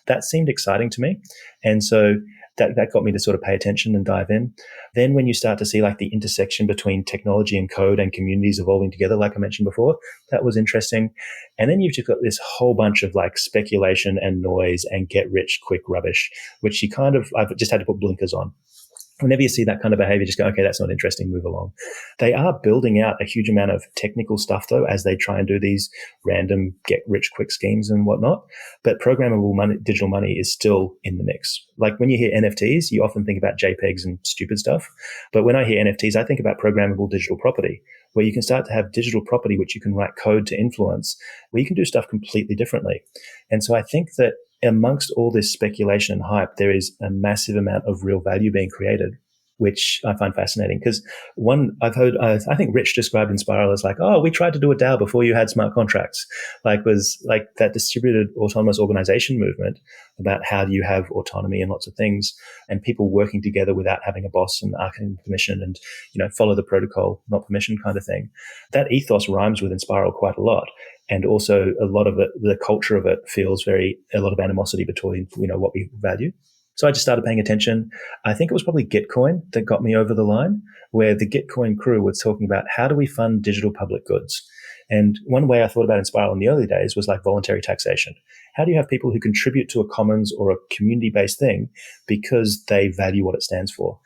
That seemed exciting to me. And so that got me to sort of pay attention and dive in. Then when you start to see the intersection between technology and code and communities evolving together, like I mentioned before, that was interesting. And then you've just got this whole bunch of speculation and noise and get rich quick rubbish, which I've just had to put blinkers on. Whenever you see that kind of behavior, just go, okay, that's not interesting, move along. They are building out a huge amount of technical stuff, though, as they try and do these random get-rich-quick schemes and whatnot. But programmable money, digital money is still in the mix. When you hear NFTs, you often think about JPEGs and stupid stuff. But when I hear NFTs, I think about programmable digital property, where you can start to have digital property which you can write code to influence, where you can do stuff completely differently. And so I think that amongst all this speculation and hype, there is a massive amount of real value being created, which I find fascinating. Because I've heard, I think Rich described Enspiral as we tried to do a DAO before you had smart contracts. Was that distributed autonomous organization movement about how do you have autonomy and lots of things, and people working together without having a boss and asking permission and, follow the protocol, not permission kind of thing. That ethos rhymes with Enspiral quite a lot. And also a lot of it, the culture of it feels a lot of animosity between, what we value. So I just started paying attention. I think it was probably Gitcoin that got me over the line, where the Gitcoin crew was talking about how do we fund digital public goods. And one way I thought about Enspiral in the early days was voluntary taxation. How do you have people who contribute to a commons or a community-based thing because they value what it stands for?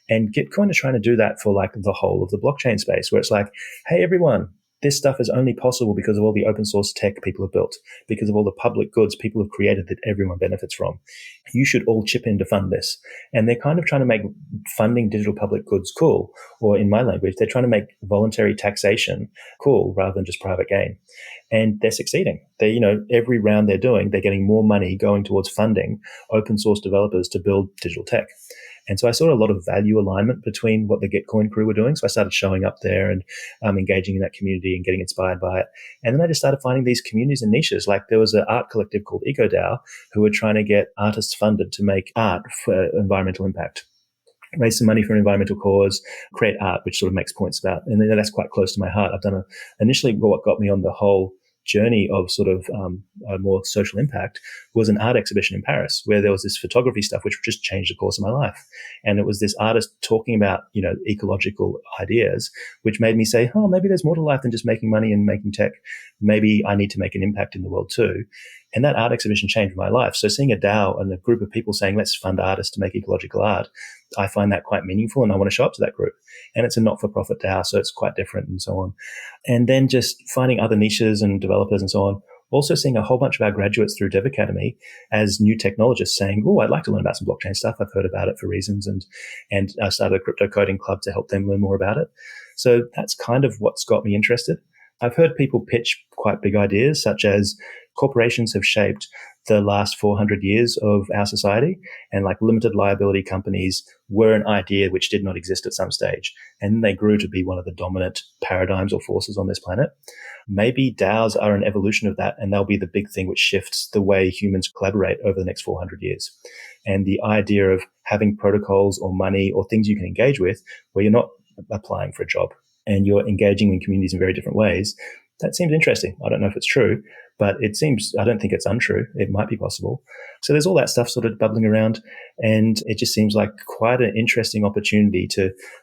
And Gitcoin is trying to do that for the whole of the blockchain space, where it's hey, everyone, this stuff is only possible because of all the open source tech people have built, because of all the public goods people have created that everyone benefits from. You should all chip in to fund this. And they're kind of trying to make funding digital public goods cool, or in my language, they're trying to make voluntary taxation cool rather than just private gain. And they're succeeding. They, every round they're doing, they're getting more money going towards funding open source developers to build digital tech. And so I saw a lot of value alignment between what the Gitcoin crew were doing. So I started showing up there and engaging in that community and getting inspired by it. And then I just started finding these communities and niches. There was an art collective called EcoDAO who were trying to get artists funded to make art for environmental impact. Raise some money for an environmental cause, create art, which sort of makes points about. And then that's quite close to my heart. I've done initially what got me on the whole journey of sort of a more social impact was an art exhibition in Paris, where there was this photography stuff which just changed the course of my life. And it was this artist talking about, ecological ideas, which made me say, oh, maybe there's more to life than just making money and making tech. Maybe I need to make an impact in the world too. And that art exhibition changed my life. So seeing a DAO and a group of people saying, let's fund artists to make ecological art, I find that quite meaningful, and I want to show up to that group. And it's a not-for-profit DAO, so it's quite different and so on. And then just finding other niches and developers and so on. Also seeing a whole bunch of our graduates through Dev Academy as new technologists saying, oh, I'd like to learn about some blockchain stuff. I've heard about it for reasons. And I started a crypto coding club to help them learn more about it. So that's kind of what's got me interested. I've heard people pitch quite big ideas, such as corporations have shaped the last 400 years of our society. And like limited liability companies were an idea which did not exist at some stage. And they grew to be one of the dominant paradigms or forces on this planet. Maybe DAOs are an evolution of that, and they'll be the big thing which shifts the way humans collaborate over the next 400 years. And the idea of having protocols or money or things you can engage with where you're not applying for a job and you're engaging in communities in very different ways, that seems interesting. I don't know if it's true, but I don't think it's untrue. It might be possible. So there's all that stuff sort of bubbling around, and it just seems like quite an interesting opportunity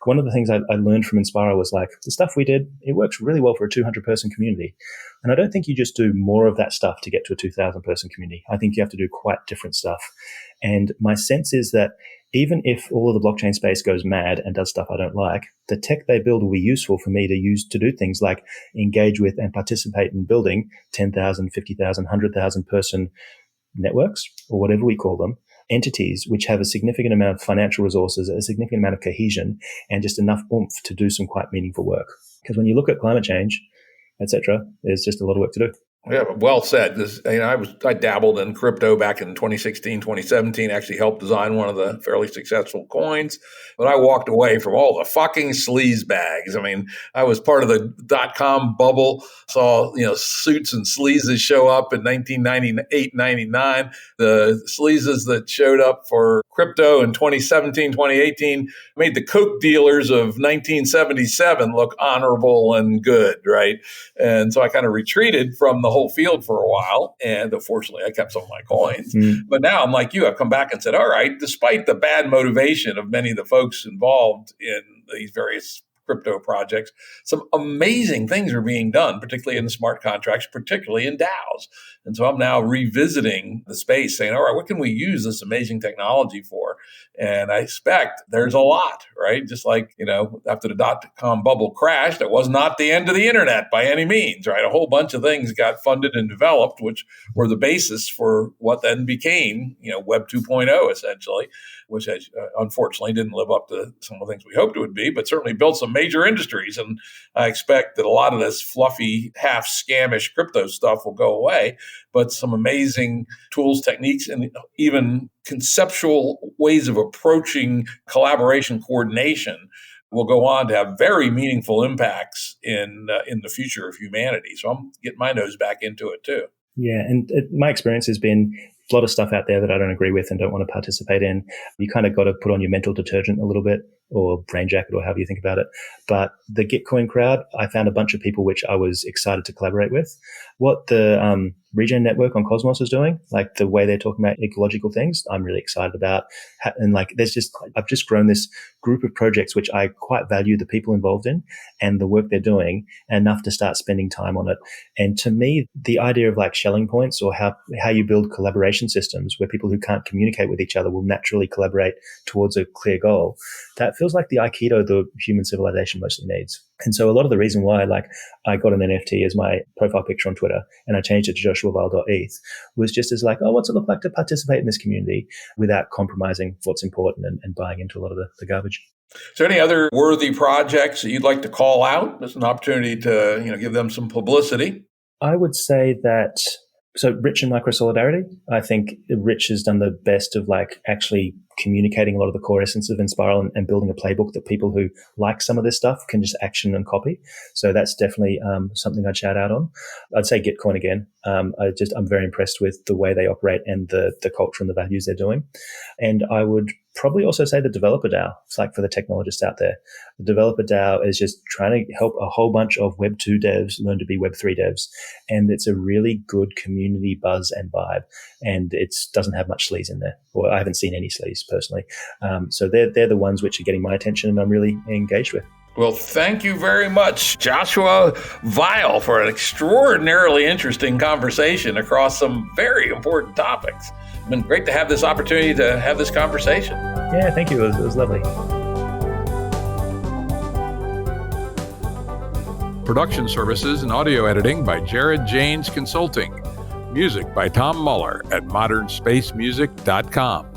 one of the things I learned from Enspiral was like, the stuff we did, it works really well for a 200-person community. And I don't think you just do more of that stuff to get to a 2,000-person community. I think you have to do quite different stuff. And my sense is that even if all of the blockchain space goes mad and does stuff I don't like, the tech they build will be useful for me to use to do things like engage with and participate in building 10,000, 50,000, 100,000 person networks, or whatever we call them, entities which have a significant amount of financial resources, a significant amount of cohesion, and just enough oomph to do some quite meaningful work. Because when you look at climate change, etc., there's just a lot of work to do. Yeah, well said. I dabbled in crypto back in 2016, 2017, actually helped design one of the fairly successful coins, but I walked away from all the fucking sleaze bags. I mean, I was part of the .com bubble, saw, suits and sleazes show up in 1998, 99. The sleazes that showed up for crypto in 2017, 2018 made the Coke dealers of 1977 look honorable and good, right? And so I kind of retreated from the whole field for a while. And unfortunately, I kept some of my coins. But now I'm like you, I've come back and said, all right, despite the bad motivation of many of the folks involved in these various crypto projects, some amazing things are being done, particularly in the smart contracts, particularly in DAOs. And so I'm now revisiting the space saying, all right, what can we use this amazing technology for? And I expect there's a lot, right? Just like, after the .com bubble crashed, it was not the end of the internet by any means, right? A whole bunch of things got funded and developed, which were the basis for what then became, Web 2.0, essentially, which unfortunately didn't live up to some of the things we hoped it would be, but certainly built some major industries. And I expect that a lot of this fluffy, half scamish crypto stuff will go away, but some amazing tools, techniques, and even conceptual ways of approaching collaboration coordination will go on to have very meaningful impacts in the future of humanity. So I'm getting my nose back into it too. Yeah, and my experience has been a lot of stuff out there that I don't agree with and don't want to participate in. You kind of got to put on your mental detergent a little bit, or brain jacket, or however you think about it. But the Gitcoin crowd, I found a bunch of people which I was excited to collaborate with. What the Regen network on Cosmos is doing, like the way they're talking about ecological things, I'm really excited about. And I've just grown this group of projects which I quite value the people involved in and the work they're doing enough to start spending time on it. And to me, the idea of like Schelling points, or how you build collaboration systems where people who can't communicate with each other will naturally collaborate towards a clear goal, that feels like the Aikido the human civilization mostly needs. And so a lot of the reason why, I got an NFT as my profile picture on Twitter and I changed it to joshuavial.eth was just as what's it look like to participate in this community without compromising what's important and buying into a lot of the garbage. Is there any other worthy projects that you'd like to call out? There's an opportunity to, give them some publicity. I would say that, so Rich and Micro Solidarity, I think Rich has done the best of actually communicating a lot of the core essence of Enspiral and building a playbook that people who like some of this stuff can just action and copy. So that's definitely something I'd shout out on. I'd say Gitcoin again. I'm very impressed with the way they operate and the culture and the values they're doing. And I would probably also say the developer DAO. It's for the technologists out there. The developer DAO is just trying to help a whole bunch of Web 2 devs learn to be Web 3 devs. And it's a really good community buzz and vibe. And it doesn't have much sleaze in there. Or I haven't seen any sleaze personally. So they're the ones which are getting my attention and I'm really engaged with. Well, thank you very much, Joshua Vial, for an extraordinarily interesting conversation across some very important topics. It's been great to have this opportunity to have this conversation. Yeah, thank you. It was lovely. Production services and audio editing by Jared Janes Consulting. Music by Tom Muller at modernspacemusic.com.